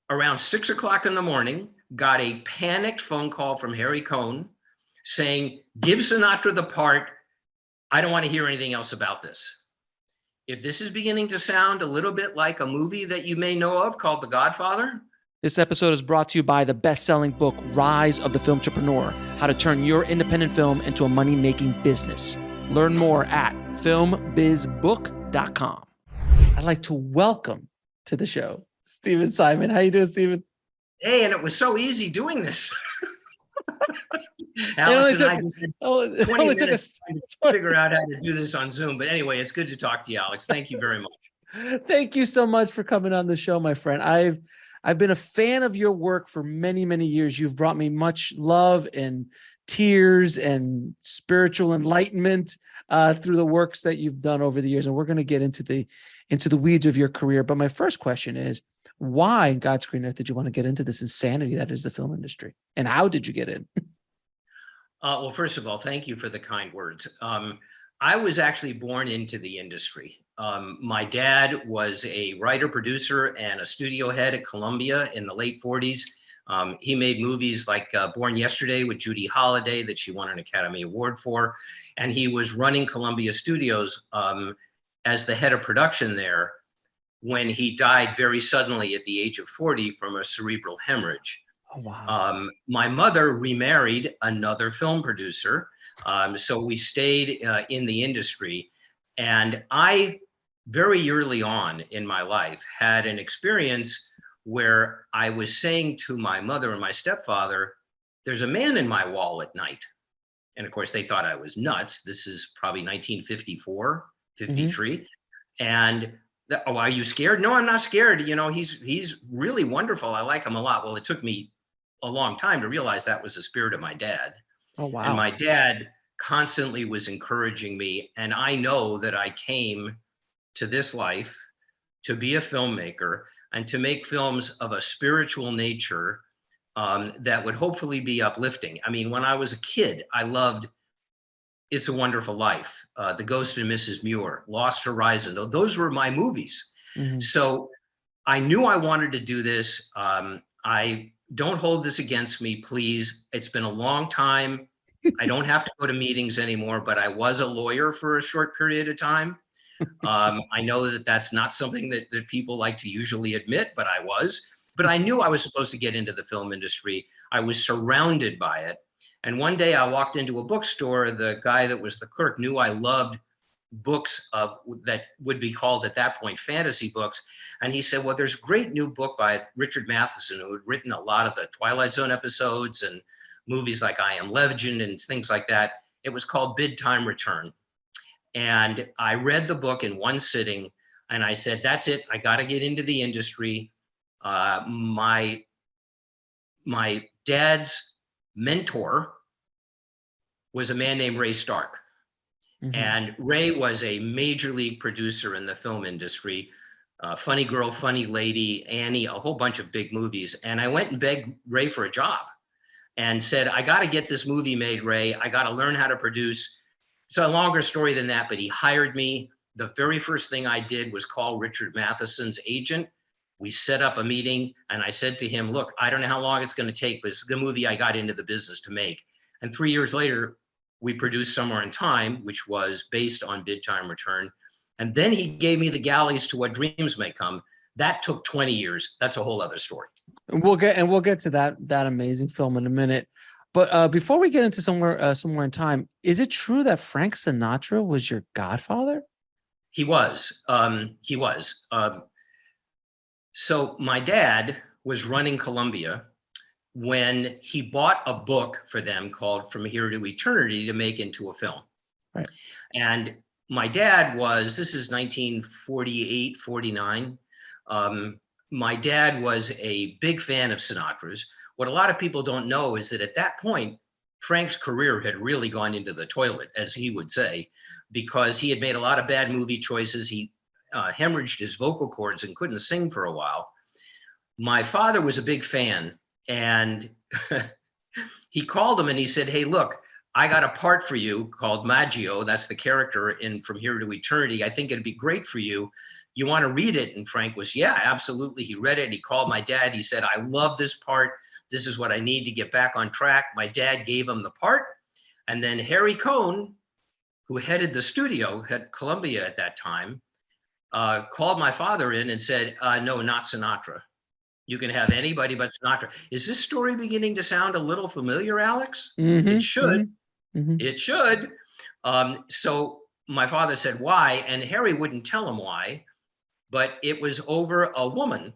around 6 o'clock in the morning, got a panicked phone call from Harry Cohn saying, give Sinatra the part. I don't want to hear anything else about this. If this is beginning to sound a little bit like a movie that you may know of called The Godfather. This episode is brought to you by the best-selling book, Rise of the Film Entrepreneur, How to Turn Your Independent Film into a Money-Making Business. Learn more at filmbizbook.com. I'd like to welcome to the show, Stephen Simon. How you doing, Stephen? Hey, and it was so easy doing this. Alex and I just had 20 minutes to figure out how to do this on Zoom. But anyway, it's good to talk to you, Alex. Thank you very much. Thank you so much for coming on the show, my friend. I've been a fan of your work for many, many years. You've brought me much love and tears and spiritual enlightenment through the works that you've done over the years. And we're going to get into the weeds of your career. But my first question is, why in Godscreen Earth did you want to get into this insanity that is the film industry? And how did you get in? Well, first of all, thank you for the kind words. I was actually born into the industry. My dad was a writer, producer, and a studio head at Columbia in the late 40s. He made movies like Born Yesterday with Judy Holliday that she won an Academy Award for. And he was running Columbia Studios as the head of production there when he died very suddenly at the age of 40 from a cerebral hemorrhage. Oh, wow. My mother remarried another film producer. So we stayed in the industry. And I, very early on in my life, had an experience where I was saying to my mother and my stepfather, there's a man in my wall at night. And of course, they thought I was nuts. This is probably 1954, 53. Mm-hmm. And oh, are you scared? No, I'm not scared. You know, he's really wonderful. I like him a lot. Well, it took me a long time to realize that was the spirit of my dad. Oh, wow. And my dad constantly was encouraging me. And I know that I came to this life to be a filmmaker and to make films of a spiritual nature that would hopefully be uplifting. I mean, when I was a kid, I loved It's a Wonderful Life, The Ghost and Mrs. Muir, Lost Horizon. Those were my movies. Mm-hmm. So I knew I wanted to do this. I don't hold this against me, please. It's been a long time. I don't have to go to meetings anymore, but I was a lawyer for a short period of time. I know that that's not something that people like to usually admit, but I was. But I knew I was supposed to get into the film industry. I was surrounded by it. And one day I walked into a bookstore. The guy that was the clerk knew I loved books that would be called at that point fantasy books. And he said, well, there's a great new book by Richard Matheson, who had written a lot of the Twilight Zone episodes and movies like I Am Legend and things like that. It was called Bid Time Return. And I read the book in one sitting and I said, that's it. I got to get into the industry. My dad's mentor was a man named Ray Stark. Mm-hmm. And Ray was a major league producer in the film industry. Funny Girl, Funny Lady, Annie, a whole bunch of big movies. And I went and begged Ray for a job and said, I got to get this movie made, Ray. I got to learn how to produce. It's a longer story than that, but he hired me. The very first thing I did was call Richard Matheson's agent. We set up a meeting and I said to him, look, I don't know how long it's going to take, but it's the movie I got into the business to make. And 3 years later, we produced Somewhere in Time, which was based on Bid Time Return. And then he gave me the galleys to What Dreams May Come. That took 20 years. That's a whole other story. We'll get to that amazing film in a minute. But before we get into Somewhere in Time, is it true that Frank Sinatra was your godfather? He was. So my dad was running Columbia when he bought a book for them called From Here to Eternity to make into a film. Right. And my dad this is 1948, 49. My dad was a big fan of Sinatra's. What a lot of people don't know is that at that point, Frank's career had really gone into the toilet, as he would say, because he had made a lot of bad movie choices. He hemorrhaged his vocal cords and couldn't sing for a while. My father was a big fan, and he called him and he said, hey, look, I got a part for you called Maggio. That's the character in From Here to Eternity. I think it'd be great for you. you want to read it? And Frank was, yeah, absolutely. He read it. He called my dad. He said, I love this part. This is what I need to get back on track. My dad gave him the part. And then Harry Cohn, who headed the studio at Columbia at that time, called my father in and said, no, not Sinatra. You can have anybody but Sinatra. Is this story beginning to sound a little familiar, Alex? It should. It should. So my father said, why? And Harry wouldn't tell him why, but it was over a woman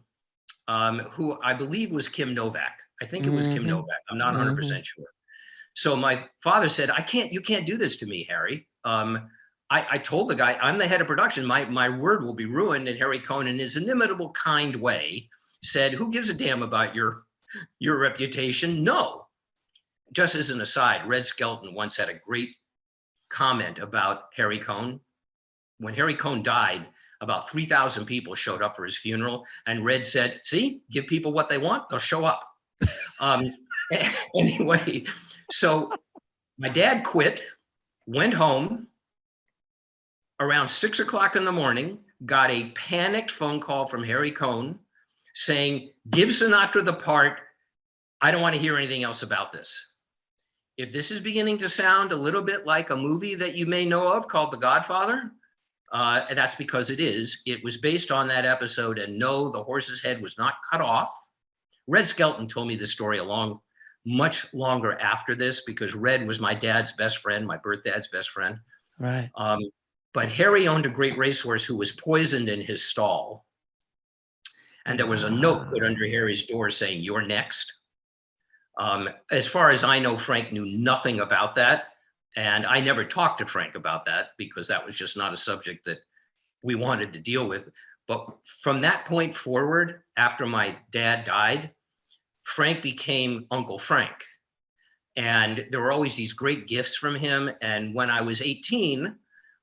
who I believe was Kim Novak. I think it was Kim Novak. I'm not 100% sure. So my father said, you can't do this to me, Harry. I told the guy, I'm the head of production. My word will be ruined. And Harry Cohn, in his inimitable, kind way, said, who gives a damn about your reputation? No. Just as an aside, Red Skelton once had a great comment about Harry Cohn. When Harry Cohn died, about 3,000 people showed up for his funeral. And Red said, see, give people what they want, they'll show up. Anyway, so my dad quit, went home. Around 6 o'clock in the morning, got a panicked phone call from Harry Cohn saying, give Sinatra the part. I don't want to hear anything else about this. If this is beginning to sound a little bit like a movie that you may know of called The Godfather, and that's because it is. It was based on that episode, and no, the horse's head was not cut off. Red Skelton told me this story much longer after this, because Red was my dad's best friend, my birth dad's best friend. Right. But Harry owned a great racehorse who was poisoned in his stall. And there was a note put under Harry's door saying, you're next. As far as I know, Frank knew nothing about that. And I never talked to Frank about that because that was just not a subject that we wanted to deal with. But from that point forward, after my dad died, Frank became Uncle Frank. And there were always these great gifts from him. And when I was 18,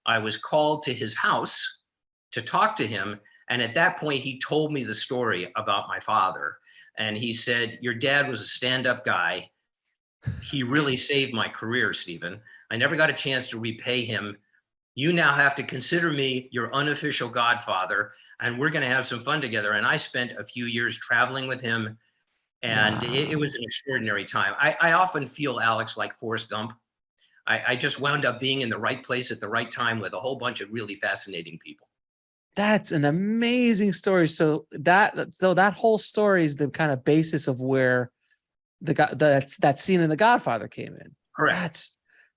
I was called to his house to talk to him. And at that point, he told me the story about my father. And he said, your dad was a stand-up guy. He really saved my career, Stephen. I never got a chance to repay him. You now have to consider me your unofficial godfather, and we're going to have some fun together. And I spent a few years traveling with him, and it was an extraordinary time. I often feel, Alex, like Forrest Gump. I just wound up being in the right place at the right time with a whole bunch of really fascinating people. That's an amazing story. So that whole story is the kind of basis of where that scene in The Godfather came in. Correct.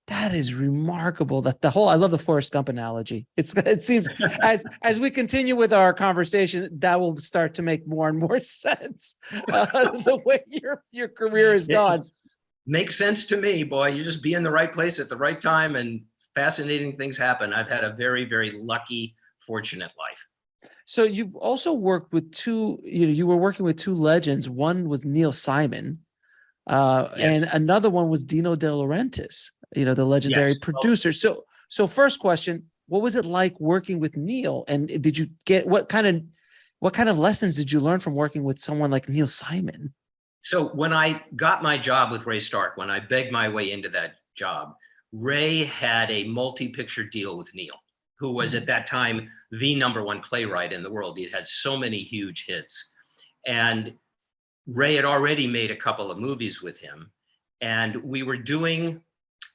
That is remarkable. I love the Forrest Gump analogy. It seems as we continue with our conversation, that will start to make more and more sense. The way your career has gone. Makes sense to me, boy. You just be in the right place at the right time and fascinating things happen. I've had a very, very lucky, fortunate life. So you've also worked with you were working with two legends. One was Neil Simon, Yes. and another one was Dino De Laurentis, the legendary Yes. producer. So first question, what was it like working with Neil? And did you get, what kind of lessons did you learn from working with someone like Neil Simon? So when I got my job with Ray Stark, when I begged my way into that job, Ray had a multi-picture deal with Neil, who was at that time the #1 playwright in the world. He'd had so many huge hits. And Ray had already made a couple of movies with him. And we were doing,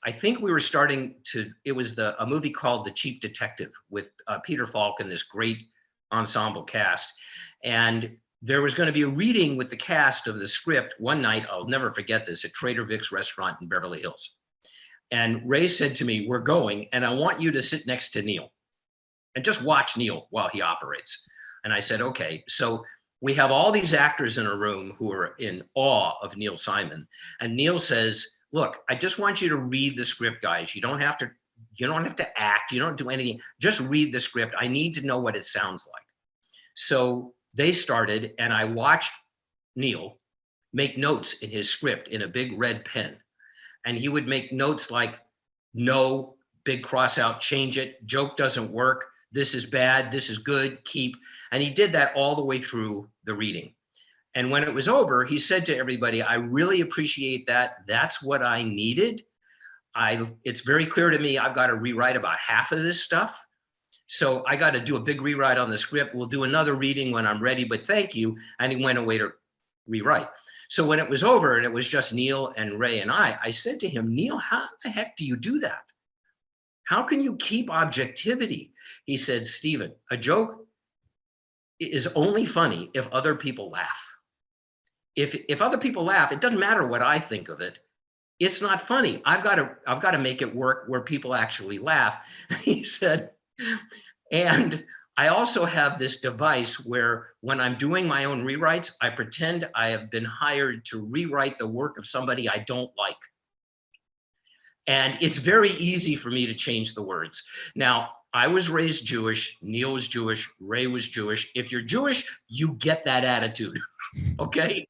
I think we were starting to, it was a movie called The Chief Detective with Peter Falk and this great ensemble cast. And there was going to be a reading with the cast of the script one night, I'll never forget this, at Trader Vic's restaurant in Beverly Hills. And Ray said to me, we're going, and I want you to sit next to Neil and just watch Neil while he operates. And I said, okay. So we have all these actors in a room who are in awe of Neil Simon. And Neil says, look, I just want you to read the script, guys. You don't have to act. You don't do anything. Just read the script. I need to know what it sounds like. So they started, and I watched Neil make notes in his script in a big red pen. And he would make notes like, no, big cross out, change it, joke doesn't work, this is bad, this is good, keep. And he did that all the way through the reading. And when it was over, he said to everybody, I really appreciate that. That's what I needed. It's very clear to me, I've got to rewrite about half of this stuff. So I got to do a big rewrite on the script. We'll do another reading when I'm ready, but thank you. And he went away to rewrite. So when it was over and it was just Neil and Ray and I said to him, Neil, how the heck do you do that? How can you keep objectivity? He said, Stephen, a joke is only funny if other people laugh. If other people laugh, it doesn't matter what I think of it. It's not funny. I've got to make it work where people actually laugh. He said, and I also have this device where when I'm doing my own rewrites, I pretend I have been hired to rewrite the work of somebody I don't like. And it's very easy for me to change the words. Now, I was raised Jewish, Neil was Jewish, Ray was Jewish. If you're Jewish, you get that attitude, okay?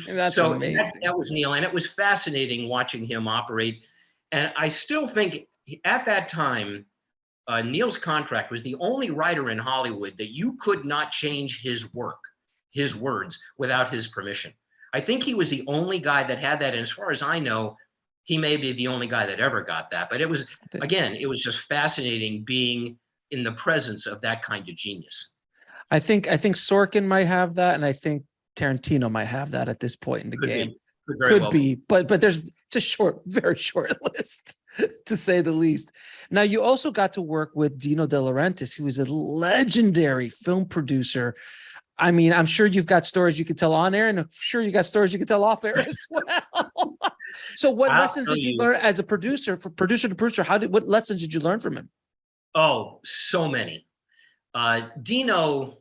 That's so amazing. that was Neil, and it was fascinating watching him operate. And I still think at that time, Neil's contract was the only writer in Hollywood that you could not change his work, his words, without his permission. I think he was the only guy that had that. And as far as I know, he may be the only guy that ever got that. But it was, again, it was just fascinating being in the presence of that kind of genius. I think Sorkin might have that, and I think Tarantino might have that at this point in the game. Could be, but there's it's a very short list, to say the least. Now, you also got to work with Dino De Laurentis, who is a legendary film producer. I mean, I'm sure you've got stories you could tell on air, and I'm sure you got stories you could tell off air as well. So what lessons did you learn as a producer, from producer to producer? What lessons did you learn from him? Oh, so many. Dino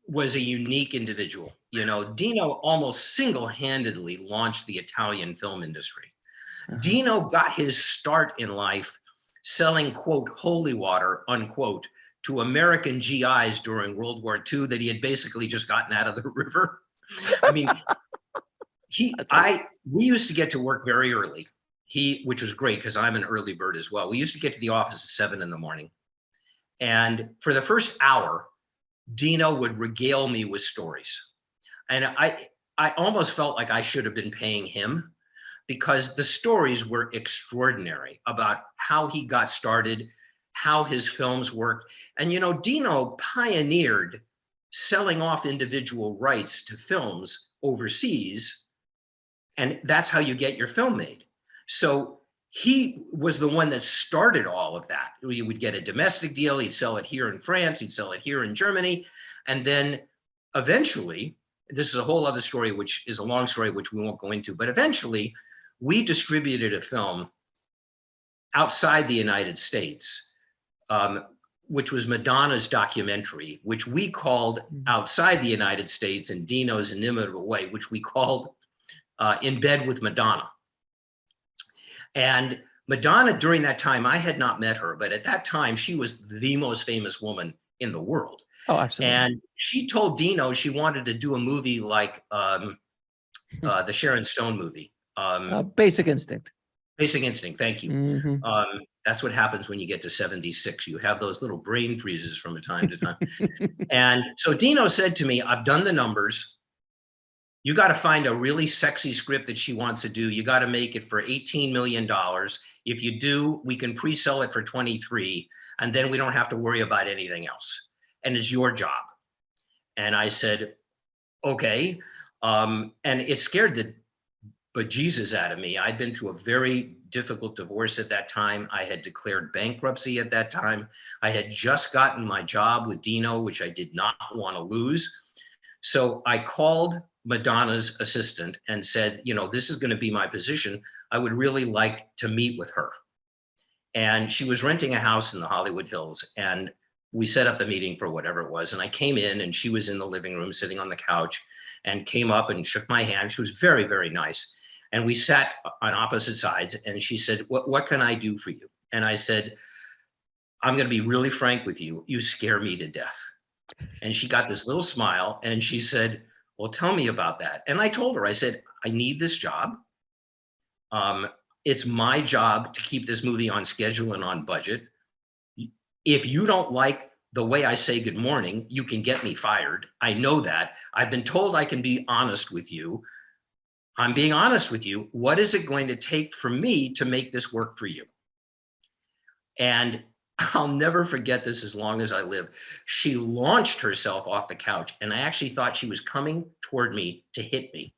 was a unique individual. You know, Dino almost single-handedly launched the Italian film industry. Dino got his start in life selling, quote, holy water, unquote, to American GIs during World War II that he had basically just gotten out of the river. I mean, we used to get to work very early. Which was great because I'm an early bird as well. We used to get to the office at 7 in the morning. And for the first hour, Dino would regale me with stories. And I almost felt like I should have been paying him, because the stories were extraordinary about how he got started, how his films worked. And, you know, Dino pioneered selling off individual rights to films overseas. And that's how you get your film made. So he was the one that started all of that. You would get a domestic deal, he'd sell it here in France, he'd sell it here in Germany. And then eventually, this is a whole other story, which is a long story, which we won't go into, but eventually we distributed a film outside the United States, which was Madonna's documentary, which we called Outside the United States in Dino's inimitable way, which we called In Bed with Madonna. And Madonna, during that time, I had not met her, but at that time, she was the most famous woman in the world. Oh, absolutely. And she told Dino she wanted to do a movie like the Sharon Stone movie. Basic Instinct. Basic Instinct, thank you. That's what happens when you get to 76. You have those little brain freezes from time to time. And so Dino said to me, I've done the numbers. You got to find a really sexy script that she wants to do. You got to make it for $18 million. If you do, we can pre-sell it for 23, and then we don't have to worry about anything else. And it's your job. And I said, okay. And it scared the bejesus out of me. I'd been through a very difficult divorce at that time. I had declared bankruptcy at that time. I had just gotten my job with Dino, which I did not want to lose. So I called Madonna's assistant and said, you know, this is going to be my position. I would really like to meet with her. And she was renting a house in the Hollywood Hills. And we set up the meeting for whatever it was. And I came in and she was in the living room sitting on the couch and came up and shook my hand. She was very, very nice. And we sat on opposite sides and she said, what can I do for you? And I said, I'm going to be really frank with you. You scare me to death. And she got this little smile and she said, well, tell me about that. And I told her, I said, I need this job. It's my job to keep this movie on schedule and on budget. If you don't like the way I say good morning, you can get me fired. I know that. I've been told I can be honest with you. I'm being honest with you. What is it going to take for me to make this work for you? And I'll never forget this as long as I live. She launched herself off the couch, and I actually thought she was coming toward me to hit me.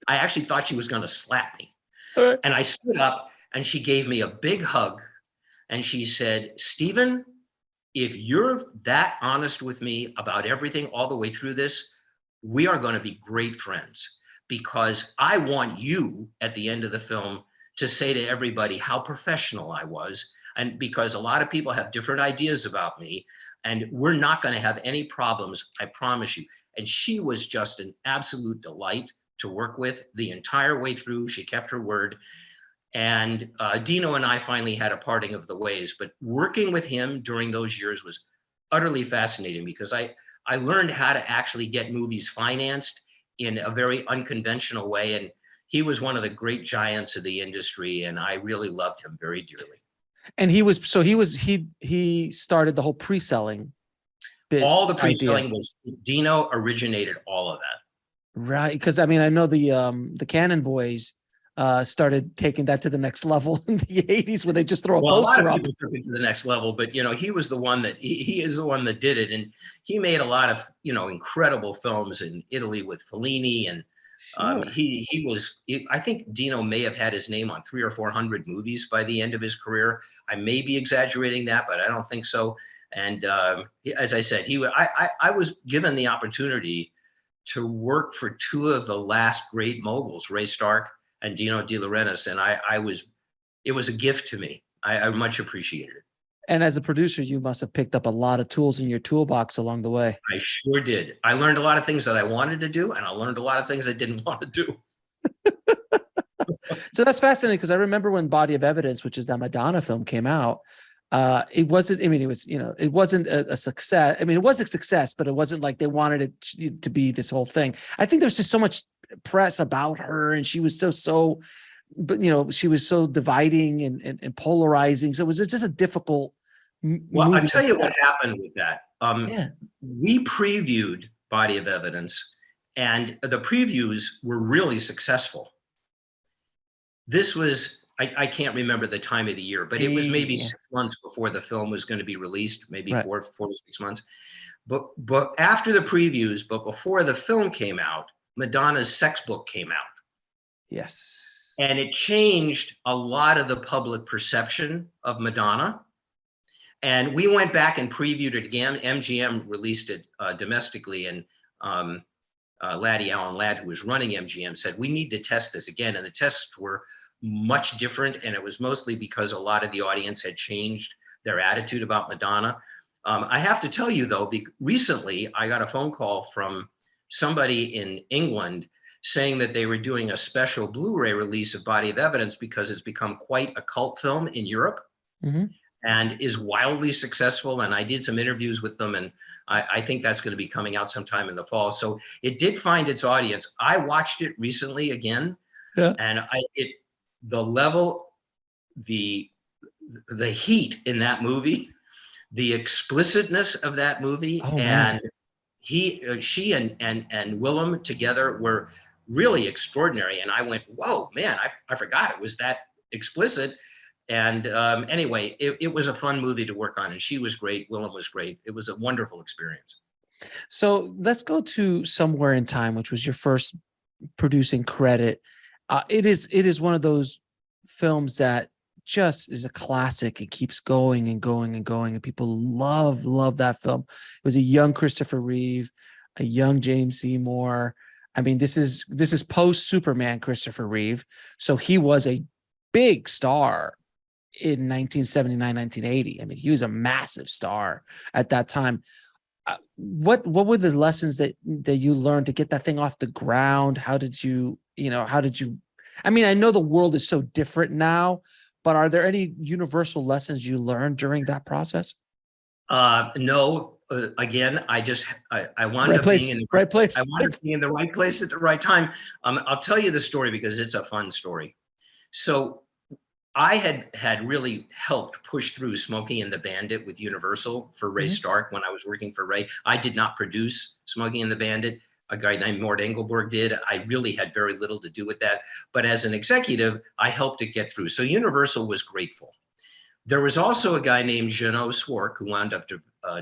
I actually thought she was going to slap me. All right. And I stood up, and she gave me a big hug, and she said, Stephen, if you're that honest with me about everything all the way through this, we are going to be great friends, because I want you at the end of the film to say to everybody how professional I was. And because a lot of people have different ideas about me, and we're not going to have any problems, I promise you. And she was just an absolute delight to work with the entire way through. She kept her word. And Dino and I finally had a parting of the ways, but working with him during those years was utterly fascinating, because I learned how to actually get movies financed in a very unconventional way. And he was one of the great giants of the industry, and I really loved him very dearly. And he started the whole pre-selling bit. All the pre-selling was, Dino originated all of that. Right. Because I mean, I know the Cannon Boys started taking that to the next level in the 80s, where they just throw a poster a lot of up. people took it to the next level, but he was the one that he is the one that did it. And he made a lot of, incredible films in Italy with Fellini. And Sure. I think Dino may have had his name on 300 or 400 movies by the end of his career. I may be exaggerating that, but I don't think so. And as I said, I was given the opportunity to work for two of the last great moguls, Ray Stark and Dino De Laurentis, and it was a gift to me. I much appreciated it. And as a producer, you must have picked up a lot of tools in your toolbox along the way. I sure did. I learned a lot of things that I wanted to do, and I learned a lot of things I didn't want to do. So that's fascinating, because I remember when Body of Evidence, which is that Madonna film, came out. It wasn't, I mean, it was, it wasn't a success. I mean, it was a success, but it wasn't like they wanted it to be this whole thing. I think there's just so much press about her, and she was but she was so dividing and polarizing. So it was just a difficult Well, movie. I'll tell you what happened with that. Yeah. We previewed Body of Evidence, and the previews were really successful. This was, I can't remember the time of the year, but it was maybe 6 months before the film was going to be released, maybe right. 4 to 6 months. But after the previews, but before the film came out, Madonna's sex book came out. Yes. And it changed a lot of the public perception of Madonna. And we went back and previewed it again. MGM released it domestically, and Alan Ladd, who was running MGM, said, we need to test this again. And the tests were much different, and it was mostly because a lot of the audience had changed their attitude about Madonna. I have to tell you, though, recently I got a phone call from somebody in England saying that they were doing a special Blu-ray release of Body of Evidence because it's become quite a cult film in Europe. Mm-hmm. And is wildly successful. And I did some interviews with them, and I think that's going to be coming out sometime in the fall. So it did find its audience. I watched it recently again, and the level, the heat in that movie, the explicitness of that movie, and she and Willem together were really extraordinary. And I went, whoa, man, I forgot it was that explicit. And anyway, it was a fun movie to work on, and she was great. Willem was great. It was a wonderful experience. So let's go to Somewhere in Time, which was your first producing credit. It is one of those films that just is a classic. It keeps going and going and going, and people love that film. It was a young Christopher Reeve, a young James Seymour. I mean, this is post Superman Christopher Reeve, so he was a big star in 1979, 1980. I mean, he was a massive star at that time. What were the lessons that you learned to get that thing off the ground? How did you, I mean, I know the world is so different now, but are there any universal lessons you learned during that process? No. Again, I wound up being in the right place. I wanted to be in the right place at the right time. I'll tell you the story because it's a fun story. So I had really helped push through Smokey and the Bandit with Universal for Ray Stark when I was working for Ray. I did not produce Smokey and the Bandit. A guy named Mort Engelberg did. I really had very little to do with that. But as an executive, I helped it get through. So Universal was grateful. There was also a guy named Jeannot Swark, who wound up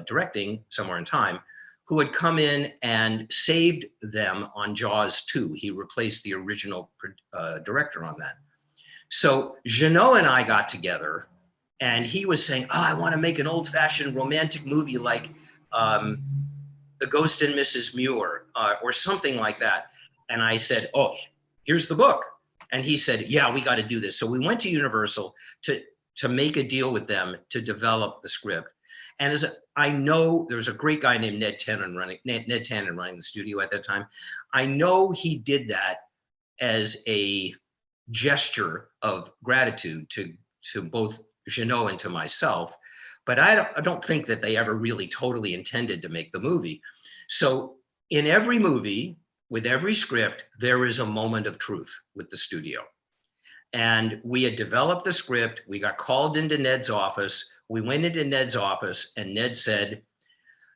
directing Somewhere in Time, who had come in and saved them on Jaws 2. He replaced the original director on that. So Jeannot and I got together, and he was saying, oh, I want to make an old-fashioned romantic movie like The Ghost and Mrs. Muir, or something like that. And I said, oh, here's the book. And he said, yeah, we got to do this. So we went to Universal to make a deal with them to develop the script. And I know there was a great guy named Ned Tannen running the studio at that time. I know he did that as a gesture of gratitude to both Jeannot and to myself, but I don't think that they ever really totally intended to make the movie. So in every movie, with every script, there is a moment of truth with the studio. And we had developed the script. We got called into Ned's office. We went into Ned's office and Ned said,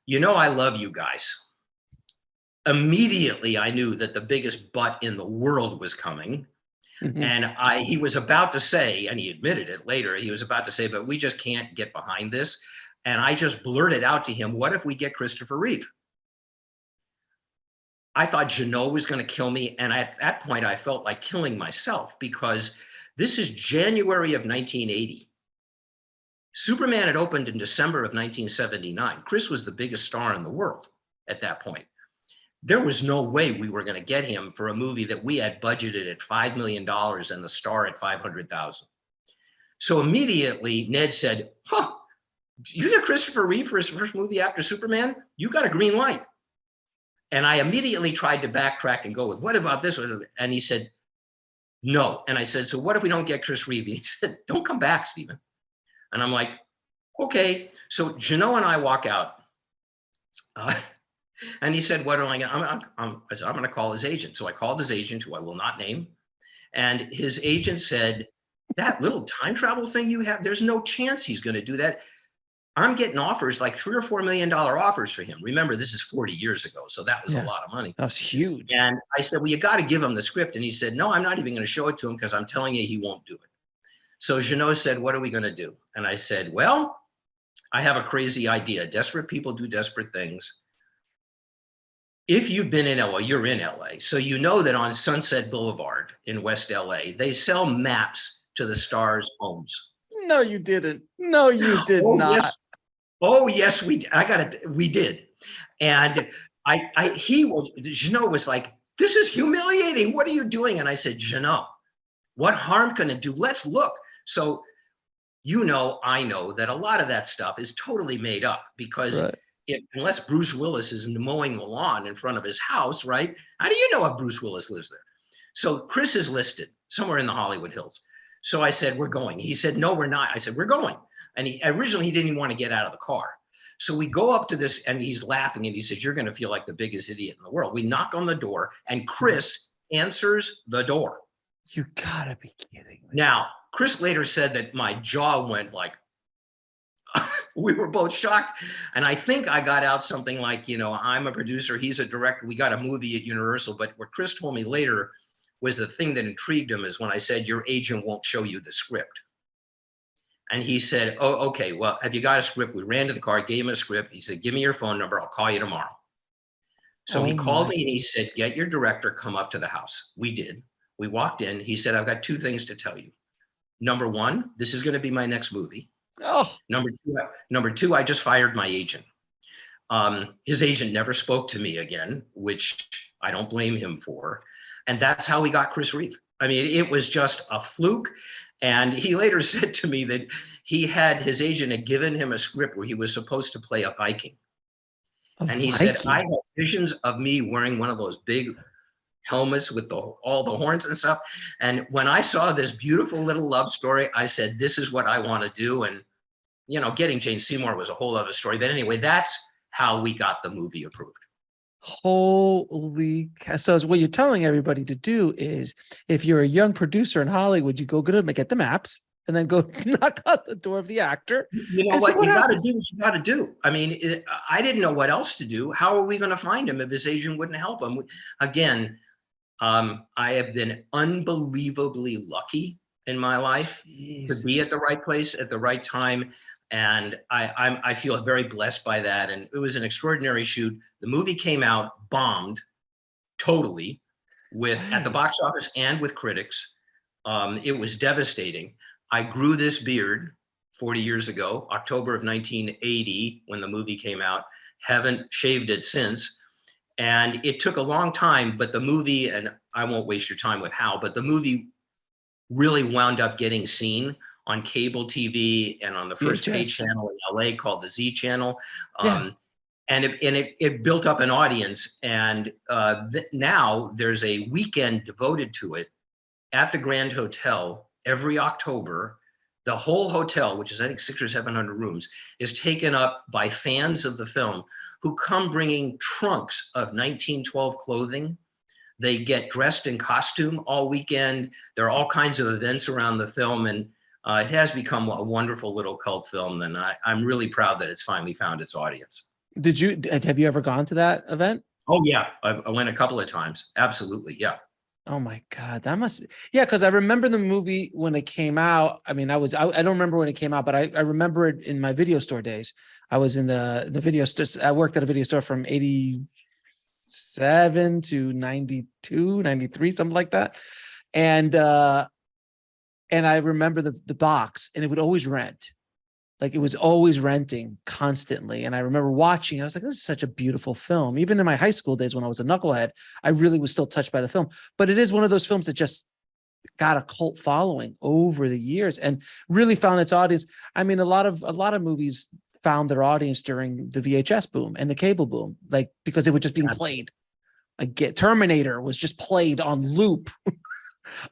you know, I love you guys. Immediately, I knew that the biggest butt in the world was coming. Mm-hmm. And he was about to say, and he admitted it later, he was about to say, but we just can't get behind this. And I just blurted out to him, what if we get Christopher Reeve? I thought Jeannot was going to kill me. And at that point, I felt like killing myself, because this is January of 1980. Superman had opened in December of 1979. Chris was the biggest star in the world at that point. There was no way we were going to get him for a movie that we had budgeted at $5 million and the star at 500,000. So immediately Ned said, huh, you get Christopher Reeve for his first movie after Superman? You got a green light. And I immediately tried to backtrack and go with, what about this one? And he said, no. And I said, so what if we don't get Chris Reeve? And he said, don't come back, Stephen. And I'm like, okay. So Jeannot and I walk out. And he said, what am I going to, I said, I'm going to call his agent. So I called his agent, who I will not name. And his agent said, that little time travel thing you have, there's no chance he's going to do that. I'm getting offers, like $3 or $4 million offers for him. Remember, this is 40 years ago. So that was a lot of money. That was huge. And I said, well, you got to give him the script. And he said, no, I'm not even going to show it to him because I'm telling you, he won't do it. So Jeannot said, what are we going to do? And I said, well, I have a crazy idea. Desperate people do desperate things. If you've been in LA, you're in LA. So you know that on Sunset Boulevard in West LA, they sell maps to the stars' homes. No, you didn't. No, you did not. Yes. Oh, yes, we did. And Jeannot was like, this is humiliating. What are you doing? And I said, Jeannot, what harm can it do? Let's look. So, I know that a lot of that stuff is totally made up, because unless Bruce Willis is mowing the lawn in front of his house, right? How do you know if Bruce Willis lives there? So Chris is listed somewhere in the Hollywood Hills. So I said, we're going. He said, no, we're not. I said, we're going. And originally he didn't even want to get out of the car. So we go up to this and he's laughing and he says, you're going to feel like the biggest idiot in the world. We knock on the door and Chris answers the door. You gotta be kidding me. Now, Chris later said that my jaw went like, we were both shocked. And I think I got out something like, I'm a producer, he's a director, we got a movie at Universal. But what Chris told me later was the thing that intrigued him is when I said, your agent won't show you the script. And he said, oh, okay, well, have you got a script? We ran to the car, gave him a script. He said, give me your phone number, I'll call you tomorrow. So he called me and he said, get your director, come up to the house. We did. We walked in. He said, I've got two things to tell you. Number one, this is going to be my next movie. Oh. Number two, I just fired my agent. His agent never spoke to me again, which I don't blame him for. And that's how we got Chris Reeve. I mean, it was just a fluke. And he later said to me that his agent had given him a script where he was supposed to play a Viking. And he said, I had visions of me wearing one of those big helmets with all the horns and stuff. And when I saw this beautiful little love story, I said, this is what I want to do. And, getting Jane Seymour was a whole other story. But anyway, that's how we got the movie approved. Holy cow. So what you're telling everybody to do is, if you're a young producer in Hollywood, you go get the maps and then go knock on the door of the actor. You know what? You got to do what you got to do. I mean, I didn't know what else to do. How are we going to find him if his agent wouldn't help him? Again, I have been unbelievably lucky in my life to be at the Jesus. right place at the right time. And I feel very blessed by that. And it was an extraordinary shoot. The movie came out, bombed totally, with at the Right. box office and with critics. It was devastating. I grew this beard 40 years ago, October of 1980, when the movie came out. Haven't shaved it since. And it took a long time, but the movie, and I won't waste your time with how, but the movie really wound up getting seen on cable TV and on the first pay VHS. channel in LA called the Z channel. Yeah. And it built up an audience. And now there's a weekend devoted to it at the Grand Hotel every October. The whole hotel, which is I think 600 or 700 rooms, is taken up by fans of the film who come bringing trunks of 1912 clothing. They get dressed in costume all weekend. There are all kinds of events around the film, and it has become a wonderful little cult film. And I'm really proud that it's finally found its audience. Have you ever gone to that event? Oh yeah, I went a couple of times. Absolutely, yeah. Oh my God, that must be, yeah, because I remember the movie when it came out. I mean, I don't remember when it came out, but I remember it in my video store days. I was in the video store. I worked at a video store from 87 to 92, 93, something like that. And I remember the box, and it would always rent. Like it was always renting constantly. And I remember watching, I was like, this is such a beautiful film. Even in my high school days when I was a knucklehead, I really was still touched by the film. But it is one of those films that just got a cult following over the years and really found its audience. I mean, a lot of movies found their audience during the VHS boom and the cable boom, like because they were just being played. Like Terminator was just played on loop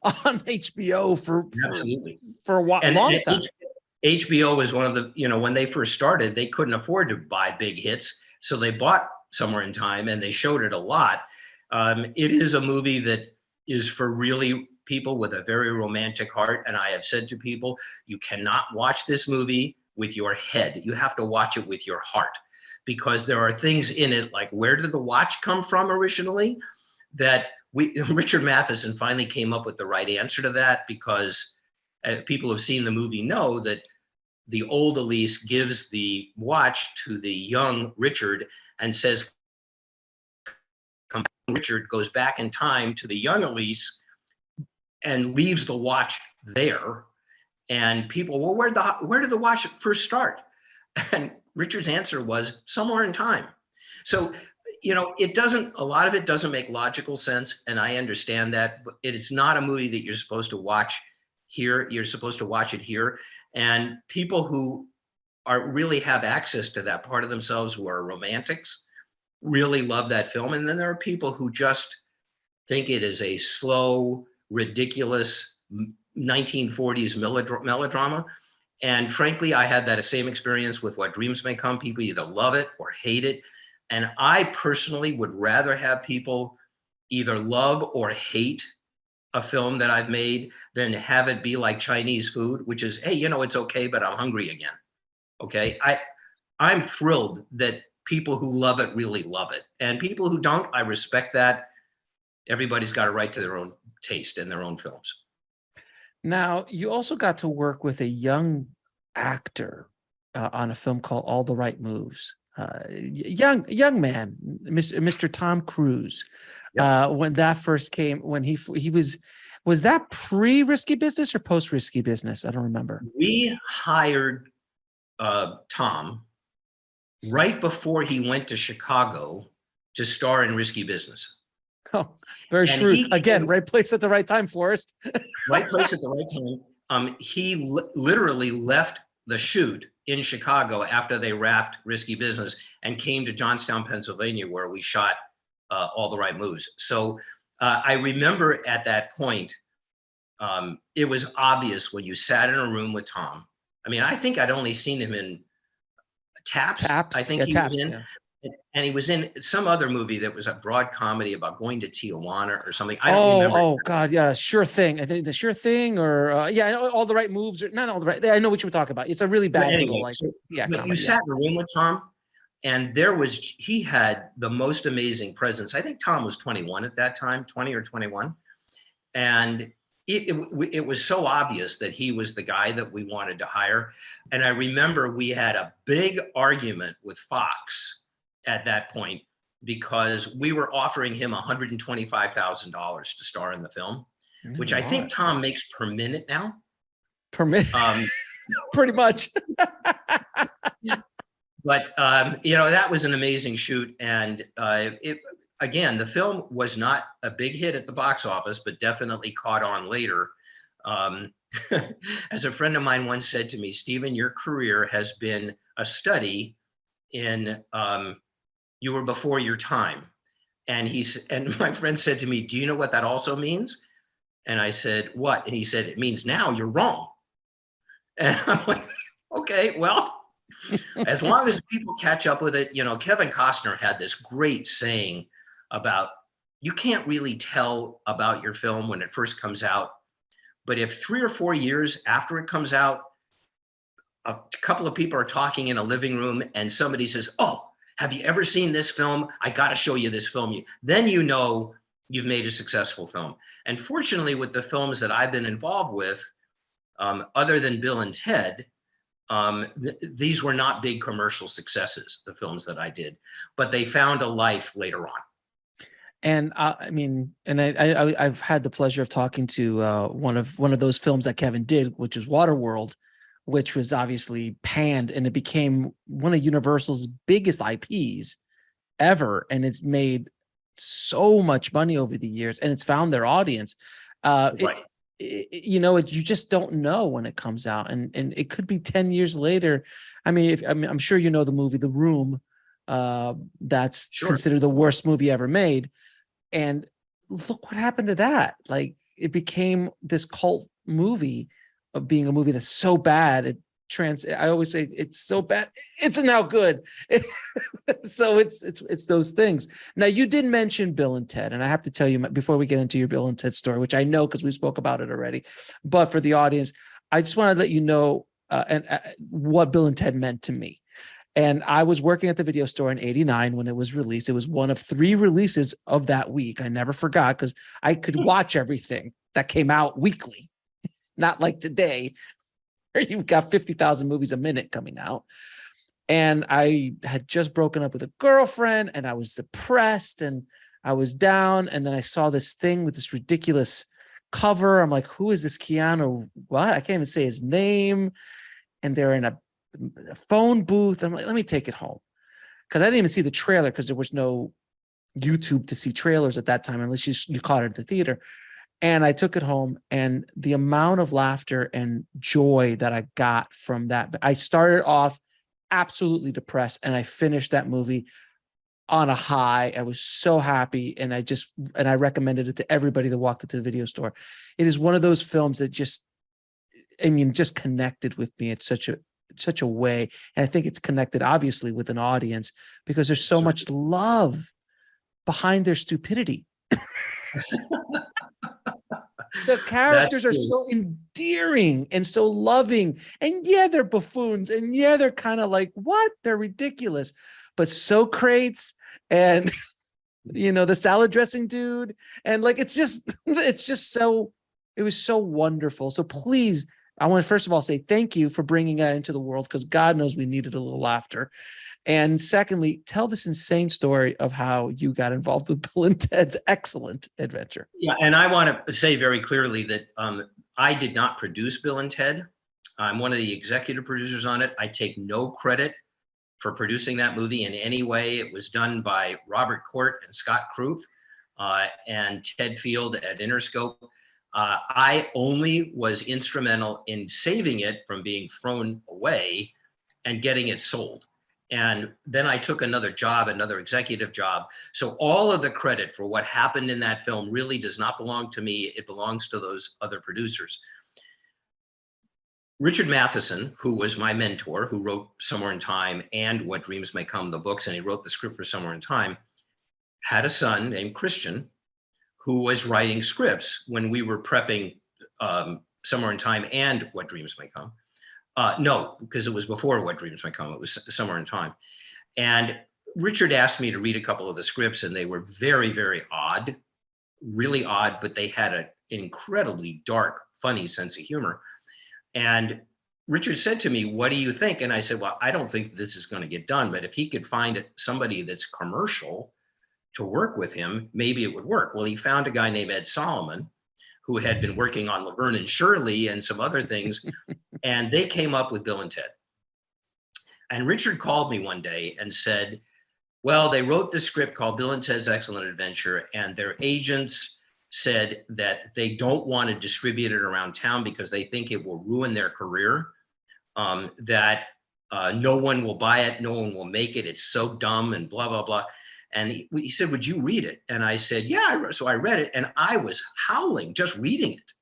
on HBO for a long time. HBO was one of the, when they first started, they couldn't afford to buy big hits. So they bought Somewhere in Time and they showed it a lot. It is a movie that is for really people with a very romantic heart. And I have said to people, you cannot watch this movie with your head. You have to watch it with your heart, because there are things in it, like where did the watch come from originally? That Richard Matheson finally came up with the right answer to that, because people who've seen the movie know that the old Elise gives the watch to the young Richard and says, Richard goes back in time to the young Elise and leaves the watch there. And people, well, where did the watch first start? And Richard's answer was Somewhere in Time. So, a lot of it doesn't make logical sense. And I understand that, but it is not a movie that you're supposed to watch here. You're supposed to watch it here. And people who really have access to that part of themselves, who are romantics, really love that film. And then there are people who just think it is a slow, ridiculous 1940s melodrama. And frankly, I had that same experience with What Dreams May Come. People either love it or hate it. And I personally would rather have people either love or hate a film that I've made than have it be like Chinese food, which is, hey, it's okay, but I'm hungry again. Okay. I'm thrilled that people who love it really love it. And people who don't, I respect that. Everybody's got a right to their own taste in their own films. Now, you also got to work with a young actor on a film called All the Right Moves. Young man, Mr. Tom Cruise. Yep. When that first came, when he was that pre-Risky Business or post-Risky Business? I don't remember. We hired Tom right before he went to Chicago to star in Risky Business. Oh, very shrewd. Again, right place at the right time, Forrest. Right place at the right time. He literally left the shoot in Chicago after they wrapped Risky Business and came to Johnstown, Pennsylvania, where we shot All the Right Moves. So I remember at that point, it was obvious when you sat in a room with Tom. I mean, I think I'd only seen him in Taps. I think he was in. Yeah. And he was in some other movie that was a broad comedy about going to Tijuana or something. I don't remember. Oh God, yeah, Sure Thing. I think The Sure Thing, or All the Right Moves, or not All the Right. I know what you were talking about. It's a really bad little, like, but you sat in a room with Tom, and he had the most amazing presence. I think Tom was 21 at that time, 20 or 21, and it was so obvious that he was the guy that we wanted to hire. And I remember we had a big argument with Fox at that point because we were offering him $125,000 to star in the film, which I think Tom makes per minute now. Per minute, pretty much. But that was an amazing shoot, and again, the film was not a big hit at the box office, but definitely caught on later. As a friend of mine once said to me, Stephen, your career has been a study in you were before your time. And my friend said to me, do you know what that also means? And I said, what? And he said, it means now you're wrong. And I'm like, okay, well, as long as people catch up with it. Kevin Costner had this great saying about, you can't really tell about your film when it first comes out, but if 3 or 4 years after it comes out, a couple of people are talking in a living room and somebody says, oh, have you ever seen this film? I got to show you this film. Then you know you've made a successful film. And fortunately, with the films that I've been involved with, other than Bill and Ted, these were not big commercial successes, the films that I did, but they found a life later on. And I've had the pleasure of talking to one of those films that Kevin did, which was Waterworld, which was obviously panned, and it became one of Universal's biggest IPs ever, and it's made so much money over the years, and it's found their audience. Right. You just don't know when it comes out, and it could be 10 years later. I'm sure you know the movie The Room, that's considered the worst movie ever made, and look what happened to that. Like, it became this cult movie of being a movie that's so bad I always say it's so bad it's now good. So it's those things. Now, you did mention Bill and Ted, and I have to tell you before we get into your Bill and Ted story, which I know because we spoke about it already, but for the audience, I just want to let you know what Bill and Ted meant to me. And I was working at the video store in '89 when it was released. It was one of 3 releases of that week. I never forgot, because I could watch everything that came out weekly, not like today, where you've got 50,000 movies a minute coming out. And I had just broken up with a girlfriend, and I was depressed, and I was down. And then I saw this thing with this ridiculous cover. I'm like, who is this Keanu? What? I can't even say his name. And they're in a phone booth. I'm like, let me take it home. Because I didn't even see the trailer, because there was no YouTube to see trailers at that time, unless you caught it at the theater. And I took it home, and the amount of laughter and joy that I got from that. I started off absolutely depressed, and I finished that movie on a high. I was so happy, and I recommended it to everybody that walked into the video store. It is one of those films that just connected with me in such a way. And I think it's connected obviously with an audience, because there's so much love behind their stupidity. The characters are so endearing and so loving, and they're buffoons, and they're kind of like, what? They're ridiculous, but Socrates and the salad dressing dude, and like, it was so wonderful. So please, I want to first of all say thank you for bringing that into the world, because God knows we needed a little laughter. And secondly, tell this insane story of how you got involved with Bill and Ted's excellent adventure. Yeah, and I want to say very clearly that I did not produce Bill and Ted. I'm one of the executive producers on it. I take no credit for producing that movie in any way. It was done by Robert Court and Scott Krupp and Ted Field at Interscope. I only was instrumental in saving it from being thrown away and getting it sold. And then I took another executive job. So all of the credit for what happened in that film really does not belong to me. It belongs to those other producers. Richard Matheson, who was my mentor, who wrote Somewhere in Time and What Dreams May Come, the books, and he wrote the script for Somewhere in Time, had a son named Christian who was writing scripts when we were prepping Somewhere in Time and What Dreams May Come. No, because it was before What Dreams May Come. It was Somewhere in Time. And Richard asked me to read a couple of the scripts, and they were very, very odd, really odd, but they had incredibly dark, funny sense of humor. And Richard said to me, "What do you think?" And I said, "Well, I don't think this is going to get done, but if he could find somebody that's commercial to work with him, maybe it would work." Well, he found a guy named Ed Solomon, who had been working on Laverne and Shirley and some other things, and they came up with Bill and Ted. And Richard called me one day and said, well, they wrote this script called Bill and Ted's Excellent Adventure, and their agents said that they don't want to distribute it around town because they think it will ruin their career, that no one will buy it, no one will make it, it's so dumb and blah, blah, blah. And he said, would you read it? And I said, yeah. So I read it, and I was howling just reading it.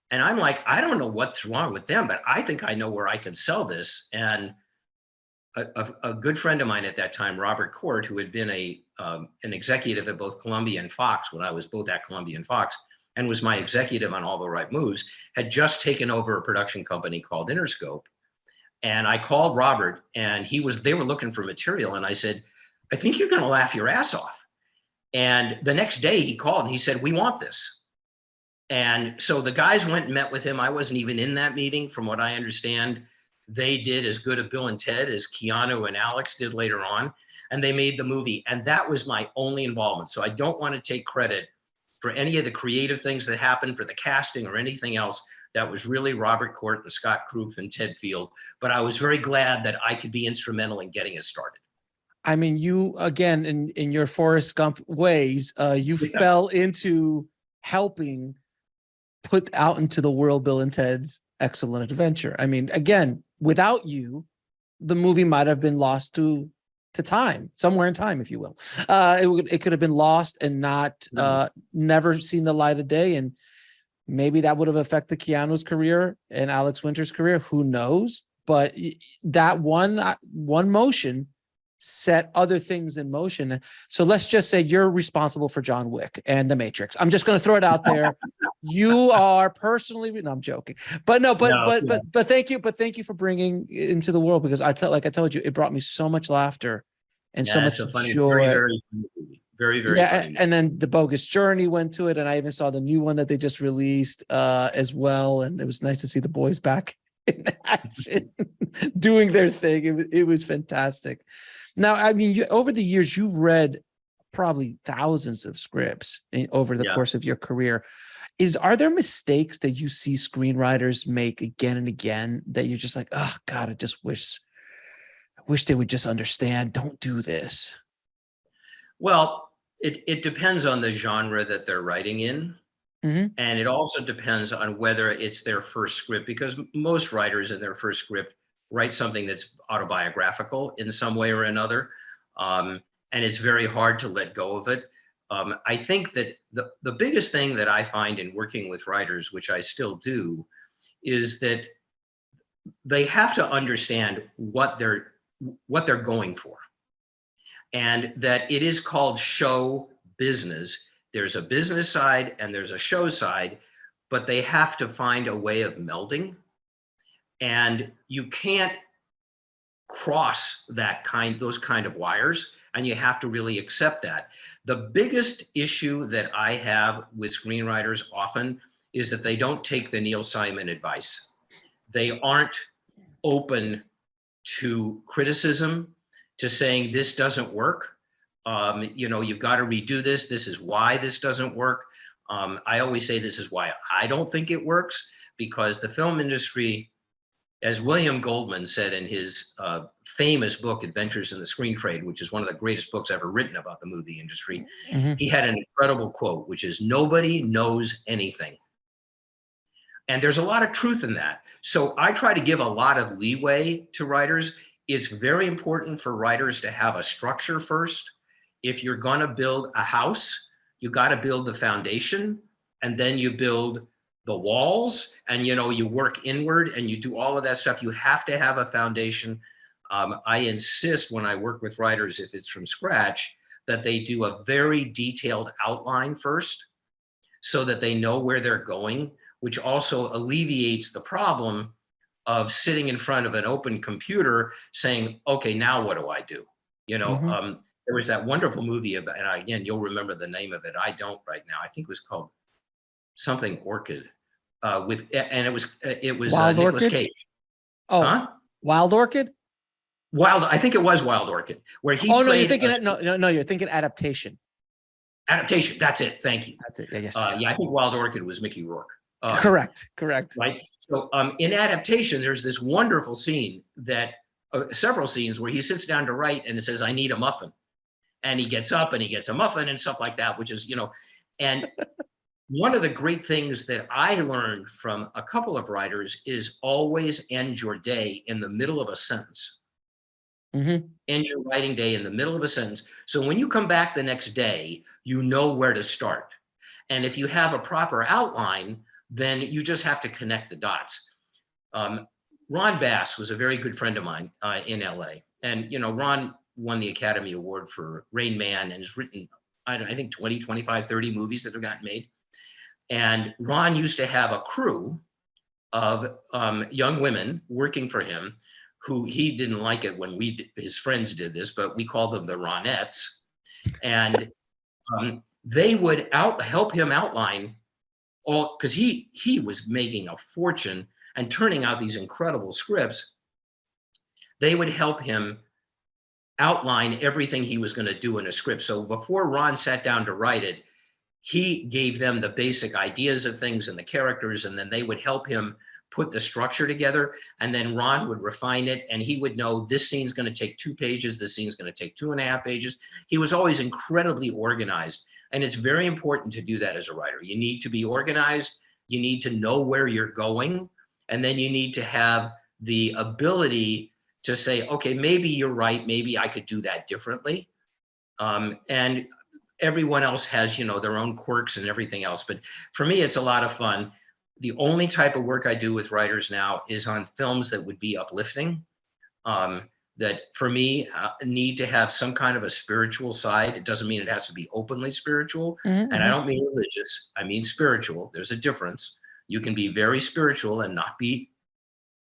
And I'm like, I don't know what's wrong with them, but I think I know where I can sell this. And a good friend of mine at that time, Robert Court, who had been an executive at both Columbia and Fox when I was both at Columbia and Fox, and was my executive on All the Right Moves, had just taken over a production company called Interscope. And I called Robert, and they were looking for material. And I said, I think you're going to laugh your ass off. And the next day he called and he said, we want this. And so the guys went and met with him. I wasn't even in that meeting. From what I understand, they did as good a Bill and Ted as Keanu and Alex did later on, and they made the movie. And that was my only involvement. So I don't want to take credit for any of the creative things that happened, for the casting or anything else. That was really Robert Court and Scott Krupp and Ted Field. But I was very glad that I could be instrumental in getting it started. I mean, you, again, in your Forrest Gump ways, you fell into helping put out into the world Bill and Ted's Excellent Adventure. I mean, again, without you, the movie might have been lost to time, somewhere in time, if you will. It could have been lost and not never seen the light of day. And maybe that would have affected Keanu's career and Alex Winter's career. Who knows? But that one motion set other things in motion. So let's just say you're responsible for John Wick and The Matrix. I'm just going to throw it out there. You are personally, no, I'm joking, but thank you for bringing it into the world, because like I told you, it brought me so much laughter and so much joy. Very funny. And then The Bogus Journey went to it, and I even saw the new one that they just released as well. And it was nice to see the boys back in action, doing their thing. It was fantastic. Now, I mean, over the years, you've read probably thousands of scripts over the course of your career. Are there mistakes that you see screenwriters make again and again that you're just like, oh God, I wish they would just understand, don't do this? Well, it depends on the genre that they're writing in. Mm-hmm. And it also depends on whether it's their first script, because most writers in their first script write something that's autobiographical in some way or another. And it's very hard to let go of it. I think that the biggest thing that I find in working with writers, which I still do, is that they have to understand what they're going for. And that it is called show business. There's a business side and there's a show side, but they have to find a way of melding. And you can't cross those kind of wires, and you have to really accept that. The biggest issue that I have with screenwriters often is that they don't take the Neil Simon advice. They aren't open to criticism, to saying this doesn't work. You've got to redo this. This is why this doesn't work. I always say this is why I don't think it works, because the film industry, as William Goldman said in his famous book, Adventures in the Screen Trade, which is one of the greatest books ever written about the movie industry, he had an incredible quote, which is, nobody knows anything. And there's a lot of truth in that. So I try to give a lot of leeway to writers. It's very important for writers to have a structure first. If you're going to build a house, you got to build the foundation, and then you build the walls, and you work inward and you do all of that stuff. You have to have a foundation. I insist when I work with writers, if it's from scratch, that they do a very detailed outline first, so that they know where they're going, which also alleviates the problem of sitting in front of an open computer saying, okay, now what do I do? There was that wonderful movie about, and again, you'll remember the name of it. I don't right now. I think it was called something Orchid and it was Wild Nicolas Orchid? Cage. Oh, Huh? Wild Orchid? I think it was Wild Orchid, where he Oh no, you're played thinking no, you're thinking adaptation. adaptation. That's it. Thank you. That's it. Yeah, yes. Yeah, I think Wild Orchid was Mickey Rourke. Correct. Right. So in adaptation, there's this wonderful scene that several scenes where he sits down to write and it says, "I need a muffin," and he gets up and he gets a muffin and stuff like that, which is, and one of the great things that I learned from a couple of writers is always end your day in the middle of a sentence. Mm-hmm. End your writing day in the middle of a sentence. So when you come back the next day, you know where to start. And if you have a proper outline, then you just have to connect the dots. Ron Bass was a very good friend of mine in LA. And, Ron won the Academy Award for Rain Man and has written, I think 20, 25, 30 movies that have gotten made. And Ron used to have a crew of young women working for him who he didn't like it when his friends did this, but we called them the Ronettes. And they would help him outline all, because he was making a fortune and turning out these incredible scripts. They would help him outline everything he was going to do in a script. So before Ron sat down to write it, he gave them the basic ideas of things and the characters, and then they would help him put the structure together. And then Ron would refine it, and he would know this scene's going to take 2 pages, this scene's going to take 2.5 pages. He was always incredibly organized. And it's very important to do that as a writer. You need to be organized, you need to know where you're going, and then you need to have the ability to say, okay, maybe you're right, maybe I could do that differently. And everyone else has, their own quirks and everything else. But for me, it's a lot of fun. The only type of work I do with writers now is on films that would be uplifting, that for me need to have some kind of a spiritual side. It doesn't mean it has to be openly spiritual. Mm-hmm. And I don't mean religious, I mean spiritual. There's a difference. You can be very spiritual and not be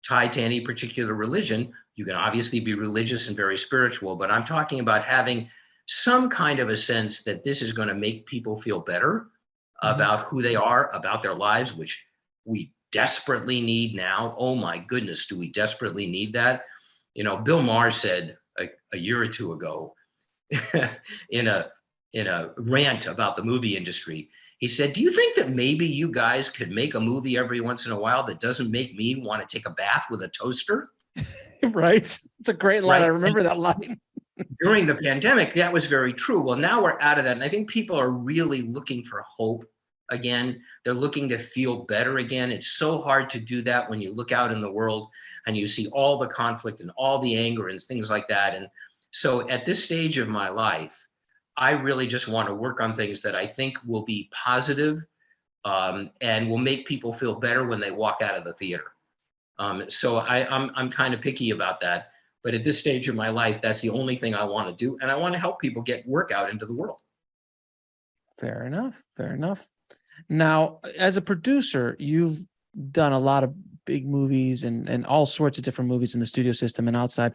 tied to any particular religion. You can obviously be religious and very spiritual, but I'm talking about having some kind of a sense that this is going to make people feel better about who they are, about their lives, which we desperately need now. Oh my goodness, do we desperately need that? Bill Maher said a year or two ago in a rant about the movie industry, he said, "Do you think that maybe you guys could make a movie every once in a while that doesn't make me want to take a bath with a toaster?" Right. It's a great line. Right? I remember that line. During the pandemic, that was very true. Well, now we're out of that. And I think people are really looking for hope again. They're looking to feel better again. It's so hard to do that when you look out in the world and you see all the conflict and all the anger and things like that. And so at this stage of my life, I really just want to work on things that I think will be positive, and will make people feel better when they walk out of the theater. So I'm kind of picky about that. But at this stage of my life, that's the only thing I want to do. And I want to help people get work out into the world. Fair enough. Now, as a producer, you've done a lot of big movies and all sorts of different movies in the studio system and outside.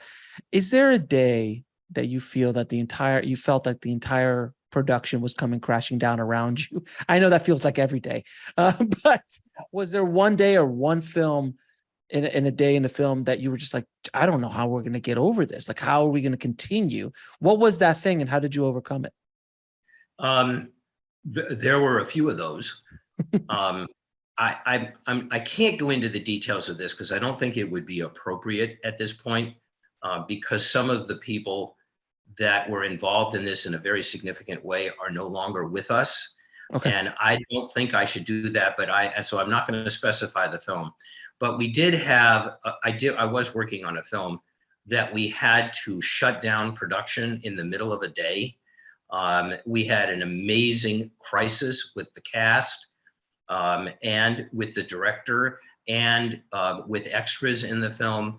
Is there a day that you felt that the entire production was coming crashing down around you? I know that feels like every day, but was there one day or one film in a day in the film that you were just like, I don't know how we're going to get over this. Like, how are we going to continue? What was that thing and how did you overcome it? There were a few of those. I can't go into the details of this because I don't think it would be appropriate at this point, because some of the people that were involved in this in a very significant way are no longer with us. Okay. And I don't think I should do that, and so I'm not going to specify the film. But we did have, I was working on a film that we had to shut down production in the middle of a day. We had an amazing crisis with the cast, and with the director, and with extras in the film.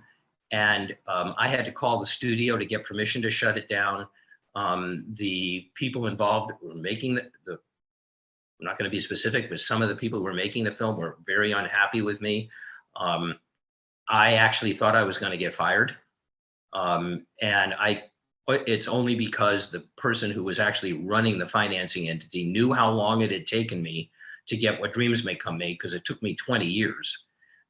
And I had to call the studio to get permission to shut it down. The people involved were making I'm not going to be specific, but some of the people who were making the film were very unhappy with me. I actually thought I was going to get fired. And it's only because the person who was actually running the financing entity knew how long it had taken me to get What Dreams May Come made, because it took me 20 years.